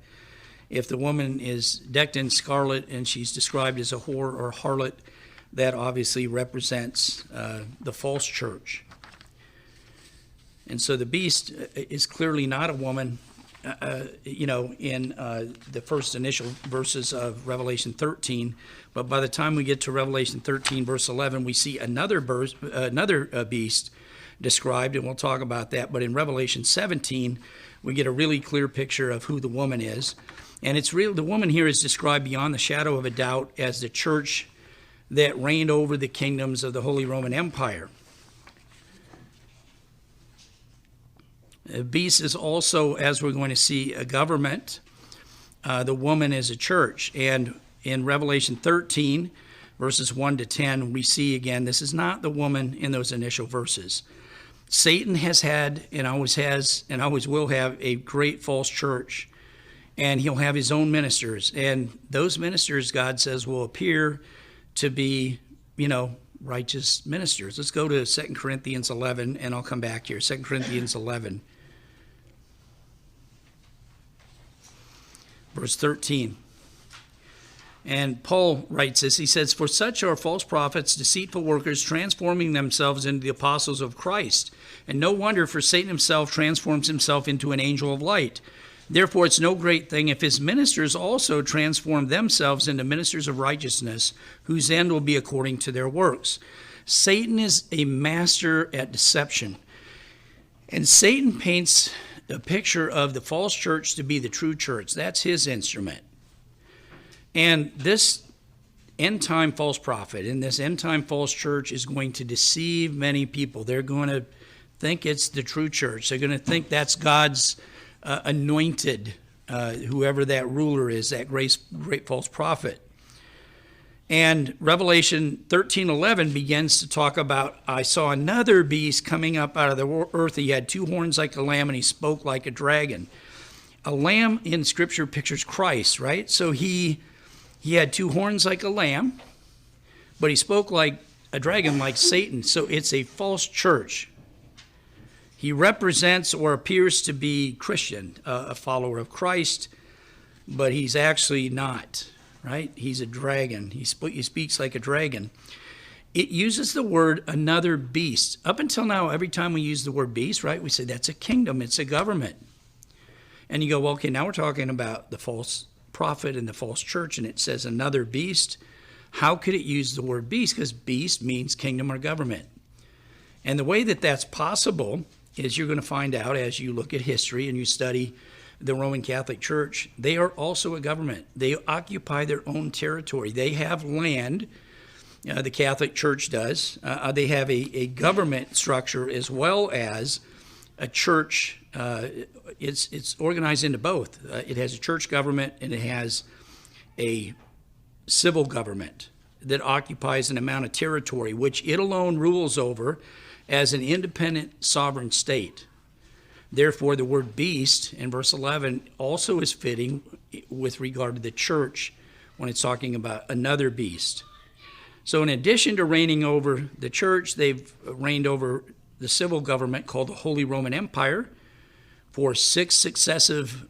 If the woman is decked in scarlet and she's described as a whore or harlot, that obviously represents the false church. And so the beast is clearly not a woman, in the first initial verses of Revelation 13. But by the time we get to Revelation 13, verse 11, we see another beast described, and we'll talk about that. But in Revelation 17, we get a really clear picture of who the woman is. And it's real. The woman here is described beyond the shadow of a doubt as the church that reigned over the kingdoms of the Holy Roman Empire. The beast is also, as we're going to see, a government. The woman is a church. And in Revelation 13, verses 1 to 10, we see again, this is not the woman in those initial verses. Satan has had, and always has, and always will have, a great false church. And he'll have his own ministers. And those ministers, God says, will appear to be, righteous ministers. Let's go to 2 Corinthians 11, and I'll come back here. 2 Corinthians 11, verse 13. And Paul writes this. He says, "For such are false prophets, deceitful workers, transforming themselves into the apostles of Christ. And no wonder, for Satan himself transforms himself into an angel of light. Therefore, it's no great thing if his ministers also transform themselves into ministers of righteousness, whose end will be according to their works." Satan is a master at deception. And Satan paints a picture of the false church to be the true church. That's his instrument. And this end-time false prophet and this end-time false church is going to deceive many people. They're going to think it's the true church. They're going to think that's God's anointed, whoever that ruler is, that great false prophet. And Revelation 13:11 begins to talk about, "I saw another beast coming up out of the earth. He had two horns like a lamb, and he spoke like a dragon." A lamb in Scripture pictures Christ, right? So he had two horns like a lamb, but he spoke like a dragon, like Satan. So it's a false church. He represents or appears to be Christian, a follower of Christ, but he's actually not, right? He's a dragon. He speaks like a dragon. It uses the word another beast. Up until now, every time we use the word beast, right, we say that's a kingdom, it's a government. And you go, well, okay, now we're talking about the false prophet and the false church, and it says another beast. How could it use the word beast? Because beast means kingdom or government. And the way that that's possible is you're going to find out as you look at history and you study the Roman Catholic Church, they are also a government. They occupy their own territory. They have land, the Catholic Church does. They have a government structure as well as a church. It's organized into both. It has a church government and it has a civil government that occupies an amount of territory, which it alone rules over as an independent sovereign state. Therefore, the word beast in verse 11 also is fitting with regard to the church when it's talking about another beast. So in addition to reigning over the church, they've reigned over the civil government called the Holy Roman Empire for 6 successive,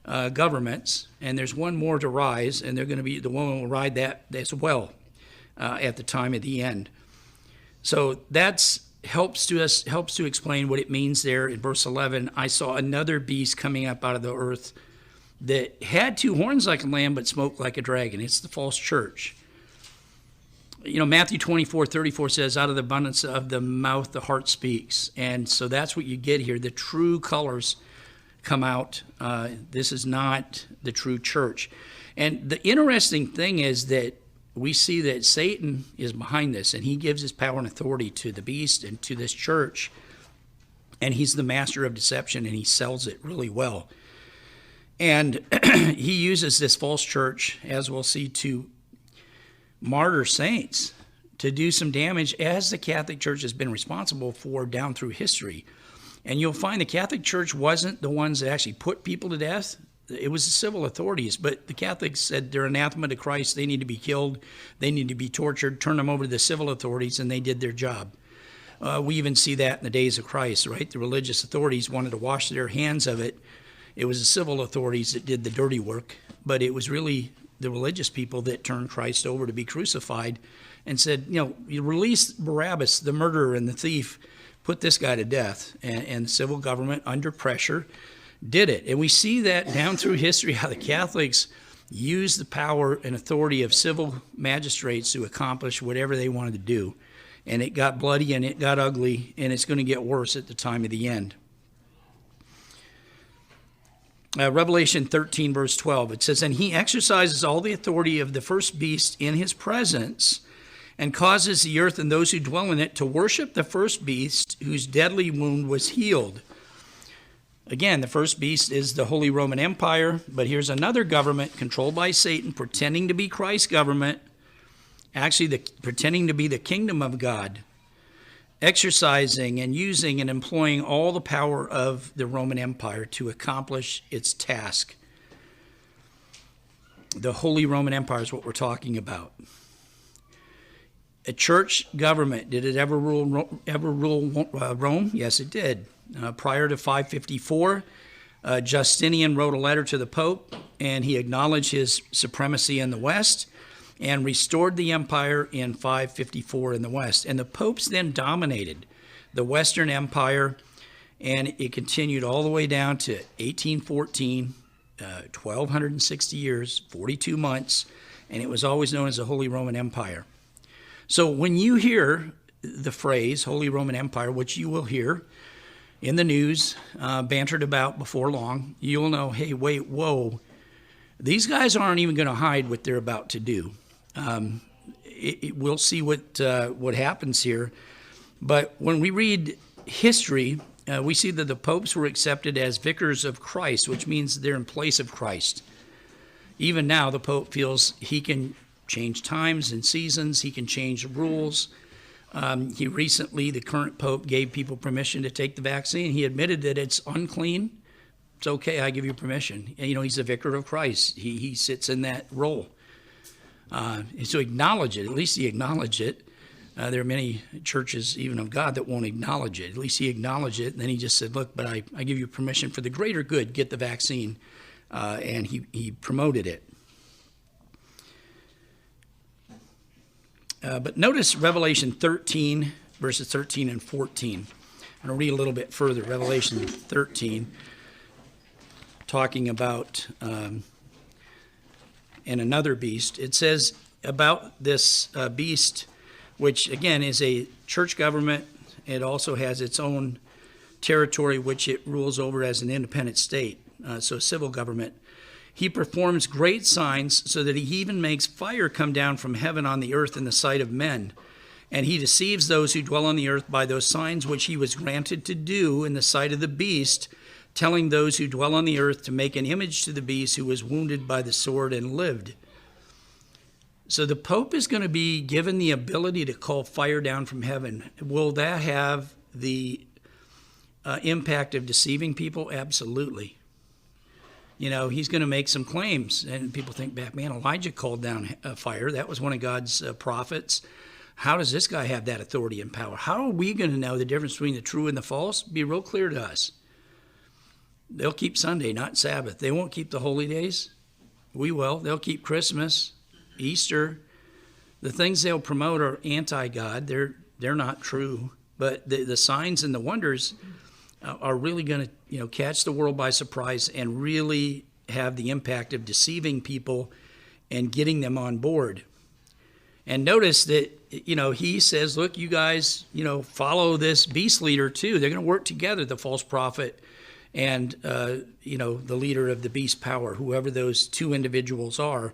governments. And there's one more to rise, and the woman will ride that as well at the time of the end. So that's helps to explain what it means there in verse 11. I saw another beast coming up out of the earth that had two horns like a lamb but smoked like a dragon. It's the false church. Matthew 24:34 says, out of the abundance of the mouth the heart speaks. And so that's what you get here. The true colors come out. This is not the true church. And the interesting thing is that we see that Satan is behind this, and he gives his power and authority to the beast and to this church. And he's the master of deception, and he sells it really well. And he uses this false church, as we'll see, to martyr saints, to do some damage, as the Catholic Church has been responsible for down through history. And you'll find the Catholic Church wasn't the ones that actually put people to death. It was the civil authorities, but the Catholics said they're anathema to Christ. They need to be killed. They need to be tortured. Turn them over to the civil authorities, and they did their job. We even see that in the days of Christ, right? The religious authorities wanted to wash their hands of it. It was the civil authorities that did the dirty work, but it was really the religious people that turned Christ over to be crucified and said, you release Barabbas, the murderer and the thief, put this guy to death. And the civil government, under pressure, did it. And we see that down through history, how the Catholics used the power and authority of civil magistrates to accomplish whatever they wanted to do. And it got bloody and it got ugly, and it's going to get worse at the time of the end. Revelation 13, verse 12, it says, and he exercises all the authority of the first beast in his presence, and causes the earth and those who dwell in it to worship the first beast whose deadly wound was healed. Again, the first beast is the Holy Roman Empire, but here's another government controlled by Satan, pretending to be Christ's government, actually pretending to be the kingdom of God, exercising and using and employing all the power of the Roman Empire to accomplish its task. The Holy Roman Empire is what we're talking about. A church government, did it ever rule Rome? Yes, it did. Prior to 554, Justinian wrote a letter to the Pope, and he acknowledged his supremacy in the West and restored the empire in 554 in the West. And the popes then dominated the Western Empire, and it continued all the way down to 1814, 1,260 years, 42 months, and it was always known as the Holy Roman Empire. So when you hear the phrase Holy Roman Empire, which you will hear in the news, bantered about before long, you'll know, hey, wait, whoa, these guys aren't even going to hide what they're about to do. We'll see what happens here. But when we read history, we see that the popes were accepted as vicars of Christ, which means they're in place of Christ. Even now, the Pope feels he can change times and seasons. He can change rules. The current Pope gave people permission to take the vaccine. He admitted that it's unclean. It's okay, I give you permission. And, he's the vicar of Christ. He sits in that role. So acknowledge it. At least he acknowledged it. There are many churches, even of God, that won't acknowledge it. At least he acknowledged it. And then he just said, look, but I give you permission for the greater good, get the vaccine. And he promoted it. But notice Revelation 13, verses 13 and 14. I'm going to read a little bit further. Revelation 13, talking about and another beast. It says about this beast, which again is a church government. It also has its own territory, which it rules over as an independent state, so civil government. He performs great signs so that he even makes fire come down from heaven on the earth in the sight of men. And he deceives those who dwell on the earth by those signs which he was granted to do in the sight of the beast, telling those who dwell on the earth to make an image to the beast who was wounded by the sword and lived. So the Pope is going to be given the ability to call fire down from heaven. Will that have the impact of deceiving people? Absolutely. He's going to make some claims, and people think back, man, Elijah called down fire. That was one of God's prophets. How does this guy have that authority and power? How are we going to know the difference between the true and the false? Be real clear to us. They'll keep Sunday, not Sabbath. They won't keep the holy days. We will. They'll keep Christmas, Easter. The things they'll promote are anti-God. They're not true. But the signs and the wonders are really going to, catch the world by surprise and really have the impact of deceiving people and getting them on board. And notice that, he says, look, you guys, follow this beast leader too. They're going to work together, the false prophet and, the leader of the beast power, whoever those two individuals are,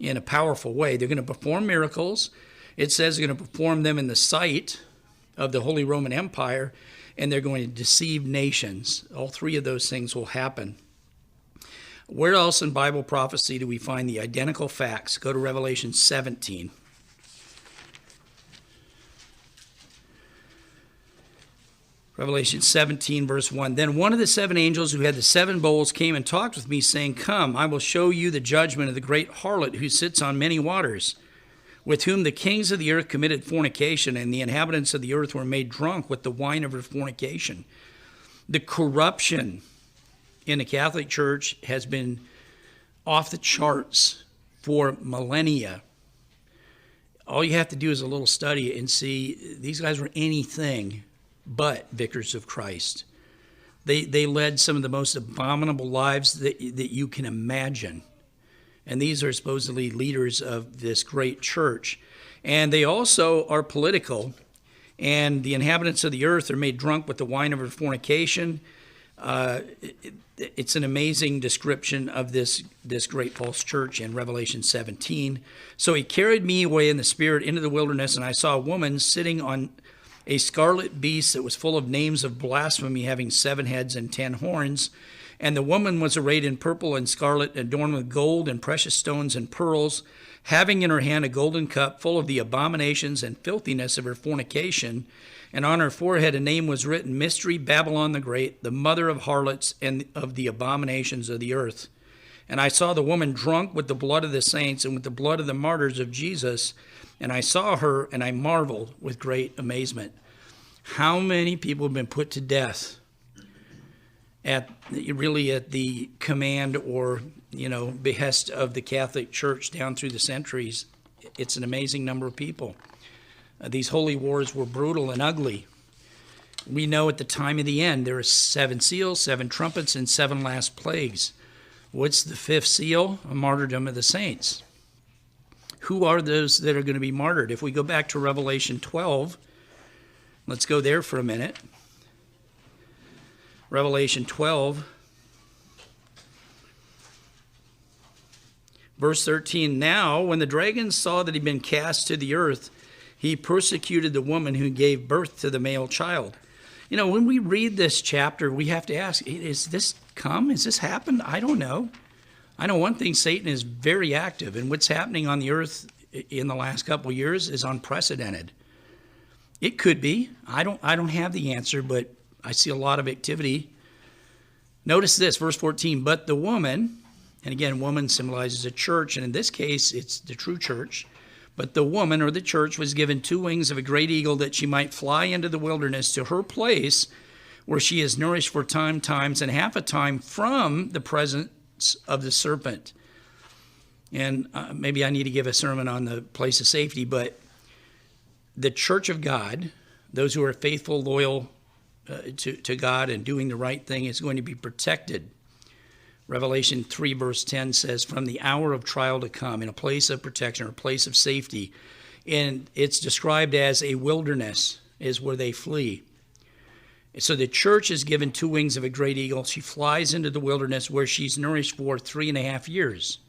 in a powerful way. They're going to perform miracles. It says they're going to perform them in the sight of the Holy Roman Empire, and they're going to deceive nations. All three of those things will happen. Where else in Bible prophecy do we find the identical facts? Go to Revelation 17. Revelation 17, verse 1. Then one of the seven angels who had the seven bowls came and talked with me, saying, Come, I will show you the judgment of the great harlot who sits on many waters, with whom the kings of the earth committed fornication, and the inhabitants of the earth were made drunk with the wine of her fornication. The corruption in the Catholic Church has been off the charts for millennia. All you have to do is a little study and see these guys were anything but vicars of Christ. They led some of the most abominable lives that you can imagine. And these are supposedly leaders of this great church. And they also are political. And the inhabitants of the earth are made drunk with the wine of her fornication. It's an amazing description of this great false church in Revelation 17. So he carried me away in the spirit into the wilderness, and I saw a woman sitting on a scarlet beast that was full of names of blasphemy, having 7 heads and 10 horns. And the woman was arrayed in purple and scarlet, adorned with gold and precious stones and pearls, having in her hand a golden cup full of the abominations and filthiness of her fornication. And on her forehead a name was written, Mystery, Babylon the Great, the mother of harlots and of the abominations of the earth. And I saw the woman drunk with the blood of the saints and with the blood of the martyrs of Jesus. And I saw her, and I marveled with great amazement. How many people have been put to death at the command or, behest of the Catholic Church down through the centuries? It's an amazing number of people. These holy wars were brutal and ugly. We know at the time of the end, there are 7 seals, 7 trumpets, and 7 last plagues. What's the 5th seal? A martyrdom of the saints. Who are those that are going to be martyred? If we go back to Revelation 12, let's go there for a minute. Revelation 12, verse 13. Now, when the dragon saw that he'd been cast to the earth, he persecuted the woman who gave birth to the male child. When we read this chapter, we have to ask, is this come? Has this happened? I don't know. I know one thing, Satan is very active, and what's happening on the earth in the last couple of years is unprecedented. It could be. I don't have the answer, but I see a lot of activity. Notice this, verse 14, but the woman, and again, woman symbolizes a church, and in this case, it's the true church. But the woman, or the church, was given 2 wings of a great eagle that she might fly into the wilderness to her place where she is nourished for times and half a time from the presence of the serpent. And maybe I need to give a sermon on the place of safety, but the church of God, those who are faithful, loyal to God and doing the right thing, is going to be protected. Revelation 3 verse 10 says, from the hour of trial to come, in a place of protection or a place of safety. And it's described as a wilderness is where they flee. So the church is given 2 wings of a great eagle. She flies into the wilderness where she's nourished for 3.5 years.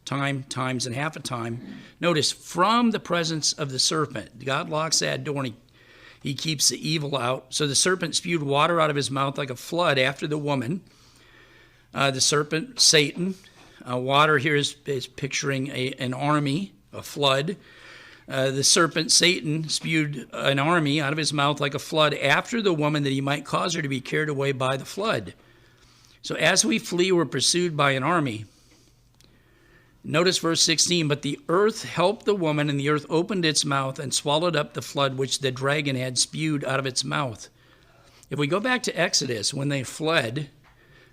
Times and half a time. Notice, from the presence of the serpent. God locks that door and he keeps the evil out. So the serpent spewed water out of his mouth like a flood after the woman. The serpent, Satan. Water here is picturing an army, a flood. The serpent, Satan, spewed an army out of his mouth like a flood after the woman, that he might cause her to be carried away by the flood. So as we flee, we're pursued by an army. Notice verse 16, but the earth helped the woman, and the earth opened its mouth and swallowed up the flood which the dragon had spewed out of its mouth. If we go back to Exodus, when they fled,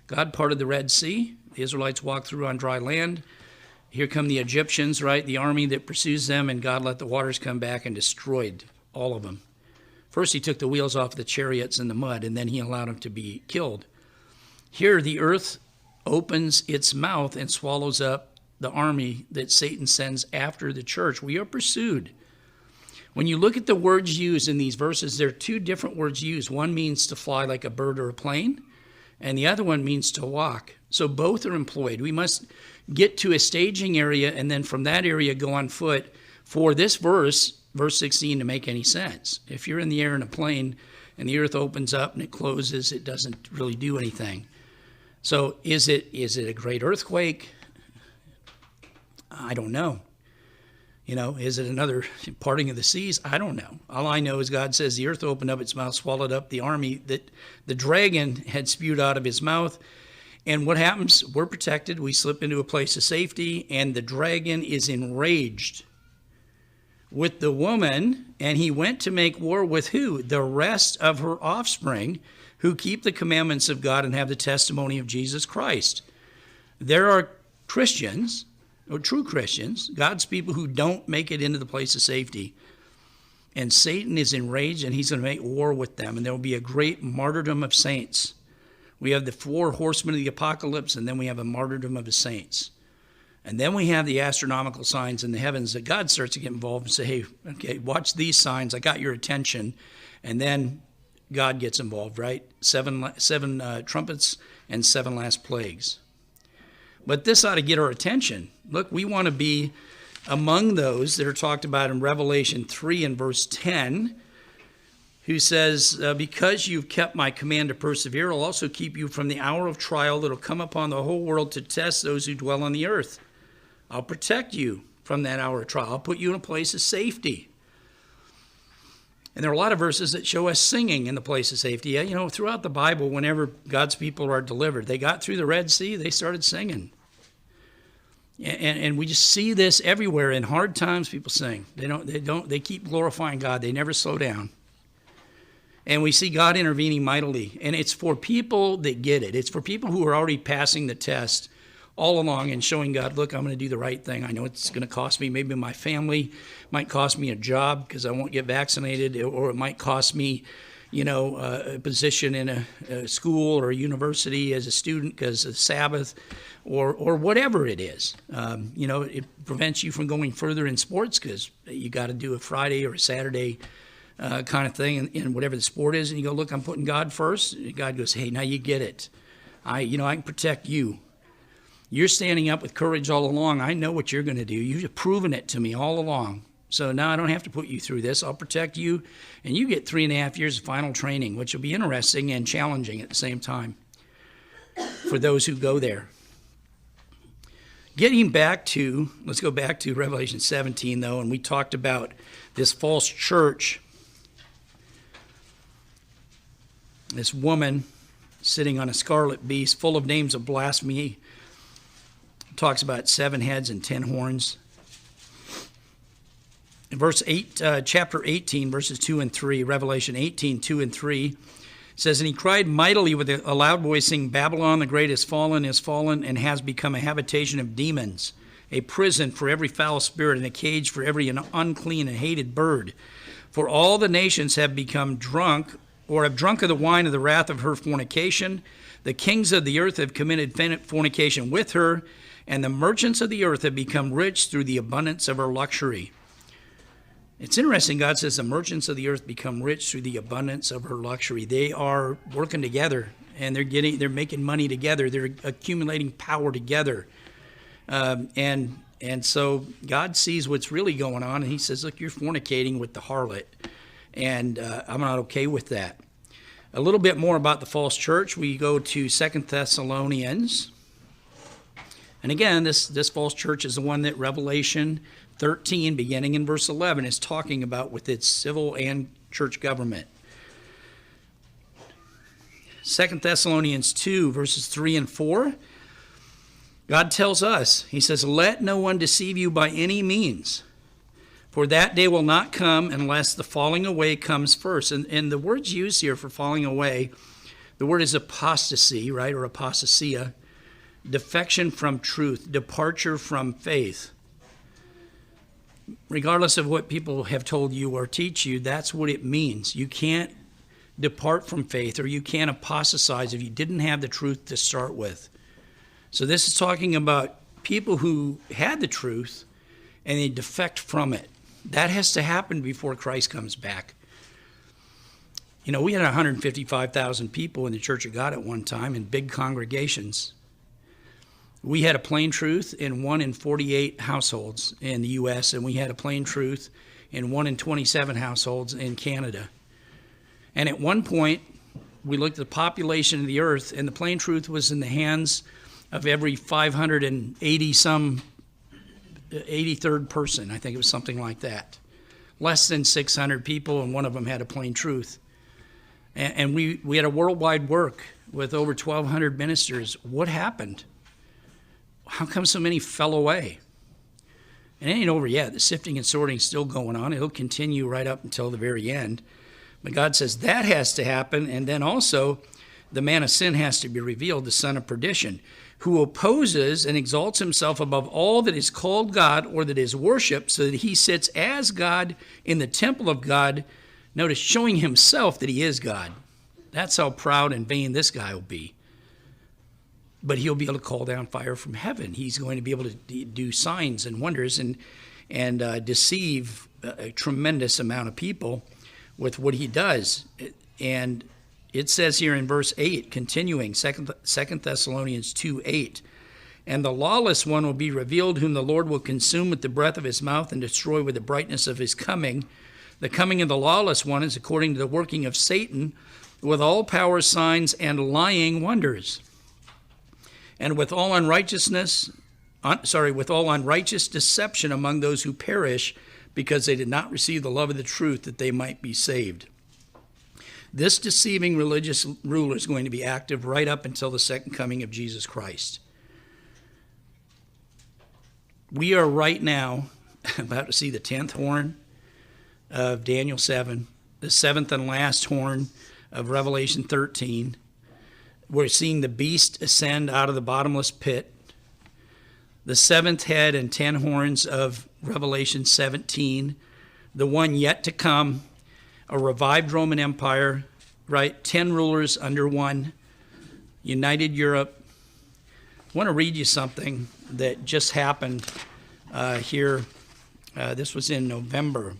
God parted the Red Sea. The Israelites walked through on dry land. Here come the Egyptians, right? The army that pursues them, and God let the waters come back and destroyed all of them. First, he took the wheels off the chariots in the mud, and then he allowed them to be killed. Here, the earth opens its mouth and swallows up the army that Satan sends after the church. We are pursued. When you look at the words used in these verses, there are two different words used. One means to fly like a bird or a plane, and the other one means to walk. So both are employed. We must get to a staging area, and then from that area go on foot for this verse 16, to make any sense. If you're in the air in a plane and the earth opens up and it closes, it doesn't really do anything. So is it a great earthquake? I don't know. Is it another parting of the seas? I don't know. All I know is God says the earth opened up its mouth, swallowed up the army that the dragon had spewed out of his mouth. And what happens? We're protected. We slip into a place of safety, and the dragon is enraged with the woman, and he went to make war with who? The rest of her offspring, who keep the commandments of God and have the testimony of Jesus Christ. There are Christians, or true Christians, God's people, who don't make it into the place of safety. And Satan is enraged, and he's going to make war with them, and there will be a great martyrdom of saints. We have the 4 horsemen of the apocalypse, and then we have a martyrdom of the saints. And then we have the astronomical signs in the heavens that God starts to get involved and say, hey, okay, watch these signs. I got your attention. And then God gets involved, right? Seven trumpets and 7 last plagues. But this ought to get our attention. Look, we want to be among those that are talked about in Revelation 3 and verse 10, who says, because you've kept my command to persevere, I'll also keep you from the hour of trial that will come upon the whole world to test those who dwell on the earth. I'll protect you from that hour of trial. I'll put you in a place of safety. And there are a lot of verses that show us singing in the place of safety. Throughout the Bible, whenever God's people are delivered, they got through the Red Sea, they started singing. And we just see this everywhere. In hard times, people sing. They keep glorifying God. They never slow down. And we see God intervening mightily. And it's for people that get it. It's for people who are already passing the test all along and showing God, look, I'm going to do the right thing. I know it's going to cost me, maybe my family, might cost me a job because I won't get vaccinated, or it might cost me, a position in a school or a university as a student because of Sabbath, or whatever it is. It prevents you from going further in sports because you got to do a Friday or a Saturday kind of thing in whatever the sport is. And you go, look, I'm putting God first. And God goes, hey, now you get it. I can protect you. You're standing up with courage all along. I know what you're going to do. You've proven it to me all along. So now I don't have to put you through this. I'll protect you. And you get 3.5 years of final training, which will be interesting and challenging at the same time for those who go there. Let's go back to Revelation 17, though, and we talked about this false church, this woman sitting on a scarlet beast full of names of blasphemy. Talks about 7 heads and 10 horns. In chapter 18, verses 2 and 3, Revelation 18, 2 and 3, says, and he cried mightily with a loud voice, saying, Babylon the great is fallen, and has become a habitation of demons, a prison for every foul spirit, and a cage for every unclean and hated bird. For all the nations have become drunk, or have drunk of the wine of the wrath of her fornication. The kings of the earth have committed fornication with her, and the merchants of the earth have become rich through the abundance of her luxury. It's interesting, God says the merchants of the earth become rich through the abundance of her luxury. They are working together, and they're making money together. They're accumulating power together. And so God sees what's really going on, and he says, look, you're fornicating with the harlot, and I'm not okay with that. A little bit more about the false church. We go to 2 Thessalonians. And again, this false church is the one that Revelation 13, beginning in verse 11, is talking about with its civil and church government. 2 Thessalonians 2, verses 3 and 4, God tells us, he says, let no one deceive you by any means, for that day will not come unless the falling away comes first. And the words used here for falling away, the word is apostasy, right, or apostasia. Defection from truth, departure from faith. regardless of what people have told you or teach you, that's what it means. You can't depart from faith, or you can't apostatize if you didn't have the truth to start with. So this is talking about people who had the truth and they defect from it. That has to happen before Christ comes back. You know, we had 155,000 people in the Church of God at one time in big congregations. We had a plain truth in 1 in 48 households in the U.S., and we had a plain truth in 1 in 27 households in Canada. And at one point, we looked at the population of the earth, and the plain truth was in the hands of every 83rd person. I think it was something like that. Less than 600 people, and one of them had a plain truth. And we had a worldwide work with over 1,200 ministers. What happened? How come so many fell away? And it ain't over yet. The sifting and sorting is still going on. It'll continue right up until the very end. But God says that has to happen, and then also the man of sin has to be revealed, the son of perdition, who opposes and exalts himself above all that is called God or that is worshipped, so that he sits as God in the temple of God, notice, showing himself that he is God. That's how proud and vain this guy will be. But he'll be able to call down fire from heaven. He's going to be able to do signs and wonders and deceive a tremendous amount of people with what he does. And it says here in verse 8, continuing, 2 Thessalonians 2:8, and the lawless one will be revealed, whom the Lord will consume with the breath of his mouth and destroy with the brightness of his coming. The coming of the lawless one is according to the working of Satan, with all power, signs, and lying wonders, and with all unrighteous deception among those who perish, because they did not receive the love of the truth that they might be saved. This deceiving religious ruler is going to be active right up until the second coming of Jesus Christ. We are right now about to see the 10th horn of Daniel 7, the 7th and last horn of Revelation 13. We're seeing the beast ascend out of the bottomless pit. The 7th head and 10 horns of Revelation 17, the one yet to come, a revived Roman Empire, right? 10 rulers under one, united Europe. I want to read you something that just happened here. This was in November.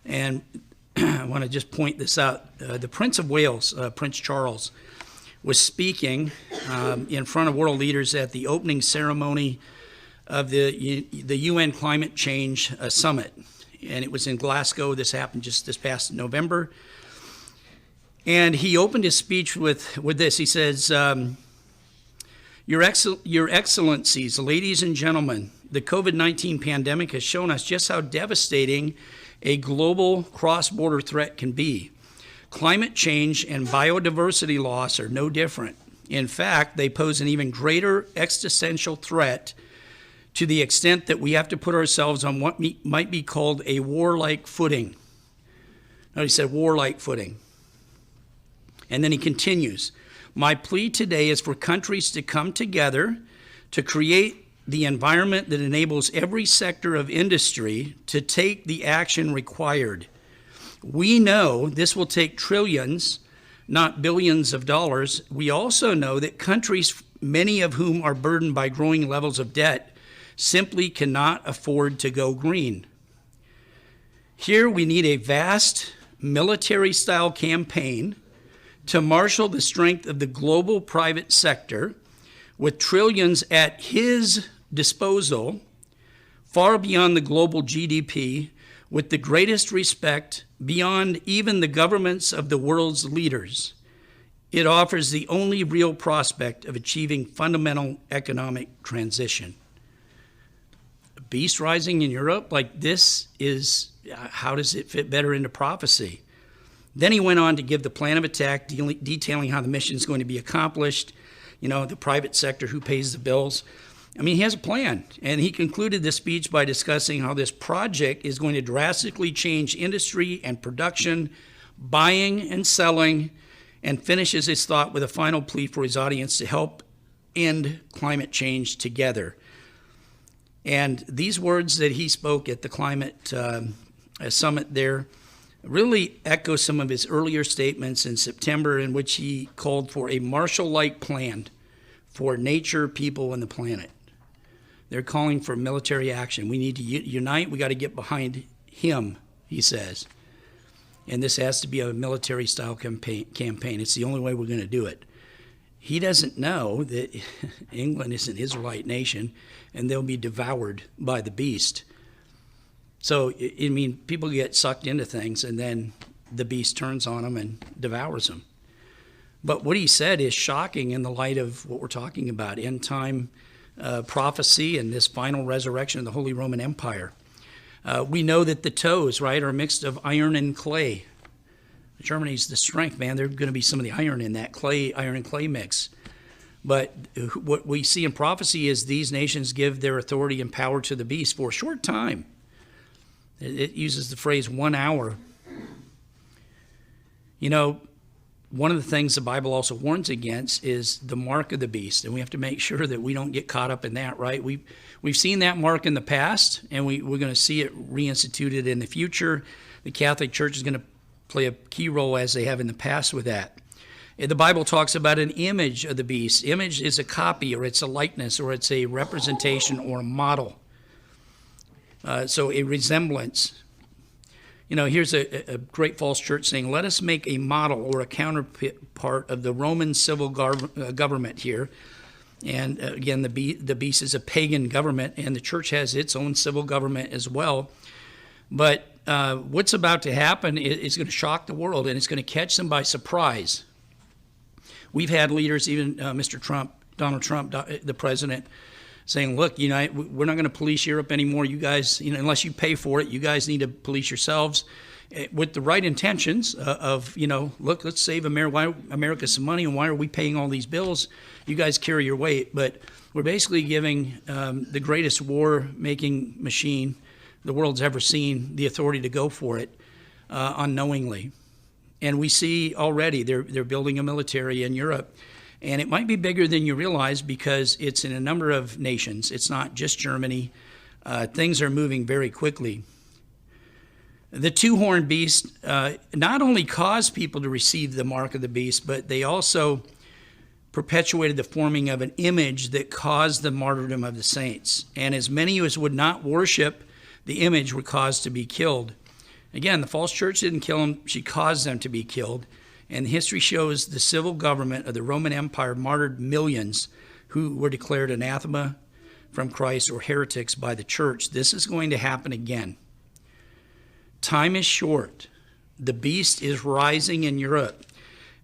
And I want to just point this out. The Prince of Wales, Prince Charles, was speaking in front of world leaders at the opening ceremony of the UN Climate Change Summit. And it was in Glasgow. This happened just this past November. And he opened his speech with this. He says, Your Excellencies, ladies and gentlemen, the COVID-19 pandemic has shown us just how devastating a global cross-border threat can be. Climate change and biodiversity loss are no different. In fact, they pose an even greater existential threat, to the extent that we have to put ourselves on what might be called a warlike footing. Now, he said warlike footing. And then he continues, my plea today is for countries to come together to create the environment that enables every sector of industry to take the action required. We know this will take trillions, not billions of dollars. We also know that countries, many of whom are burdened by growing levels of debt, simply cannot afford to go green. Here we need a vast military-style campaign to marshal the strength of the global private sector with trillions at his disposal, far beyond the global GDP, with the greatest respect beyond even the governments of the world's leaders. It offers the only real prospect of achieving fundamental economic transition. A beast rising in Europe like this is, how does it fit better into prophecy? Then he went on to give the plan of attack, detailing how the mission is going to be accomplished, the private sector, who pays the bills. I mean, he has a plan. And he concluded this speech by discussing how this project is going to drastically change industry and production, buying and selling, and finishes his thought with a final plea for his audience to help end climate change together. And these words that he spoke at the climate summit there really echo some of his earlier statements in September, in which he called for a Marshall-like plan for nature, people, and the planet. They're calling for military action. We need to unite. We got to get behind him, he says. And this has to be a military-style campaign. It's the only way we're going to do it. He doesn't know that England is an Israelite nation, and they'll be devoured by the beast. So, I mean, people get sucked into things, and then the beast turns on them and devours them. But what he said is shocking in the light of what we're talking about, end-time prophecy and this final resurrection of the Holy Roman Empire. We know that the toes, right, are mixed of iron and clay. Germany's the strength, man. There's going to be some of the iron in that iron and clay mix. But what we see in prophecy is these nations give their authority and power to the beast for a short time. It uses the phrase 1 hour. You know, one of the things the Bible also warns against is the mark of the beast, and we have to make sure that we don't get caught up in that, right? We've seen that mark in the past, and we're going to see it reinstituted in the future. The Catholic Church is going to play a key role as they have in the past with that. The Bible talks about an image of the beast. Image is a copy, or it's a likeness, or it's a representation or a model. So a resemblance. You know, here's a great false church saying, let us make a model or a counterpart of the Roman civil government here. And again, the beast is a pagan government, and the church has its own civil government as well. But what's about to happen is going to shock the world, and it's going to catch them by surprise. We've had leaders, even Mr. Trump, Donald Trump, the president, saying, look, we're not going to police Europe anymore. You guys, unless you pay for it, you guys need to police yourselves with the right intentions of, look, let's save America some money, and why are we paying all these bills? You guys carry your weight. But we're basically giving the greatest war-making machine the world's ever seen the authority to go for it unknowingly. And we see already they're building a military in Europe. And it might be bigger than you realize because it's in a number of nations. It's not just Germany. Things are moving very quickly. The two-horned beast not only caused people to receive the mark of the beast, but they also perpetuated the forming of an image that caused the martyrdom of the saints. And as many as would not worship the image were caused to be killed. Again, the false church didn't kill them. She caused them to be killed. And history shows the civil government of the Roman Empire martyred millions who were declared anathema from Christ or heretics by the church. This is going to happen again. Time is short. The beast is rising in Europe.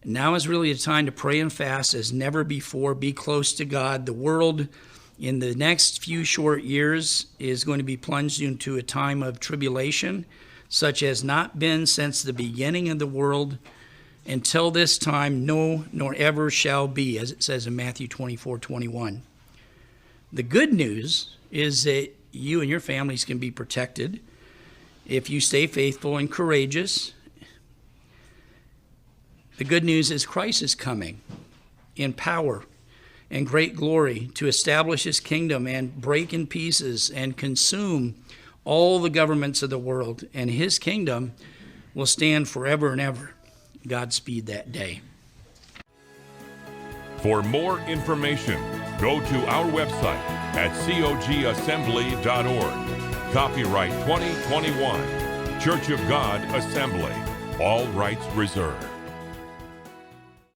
Now is really a time to pray and fast as never before. Be close to God. The world in the next few short years is going to be plunged into a time of tribulation, such as not been since the beginning of the world. Until this time, no, nor ever shall be, as it says in Matthew 24:21. The good news is that you and your families can be protected if you stay faithful and courageous. The good news is Christ is coming in power and great glory to establish his kingdom and break in pieces and consume all the governments of the world, and his kingdom will stand forever and ever. Godspeed that day. For more information, go to our website at cogassembly.org. Copyright 2021, Church of God Assembly. All rights reserved.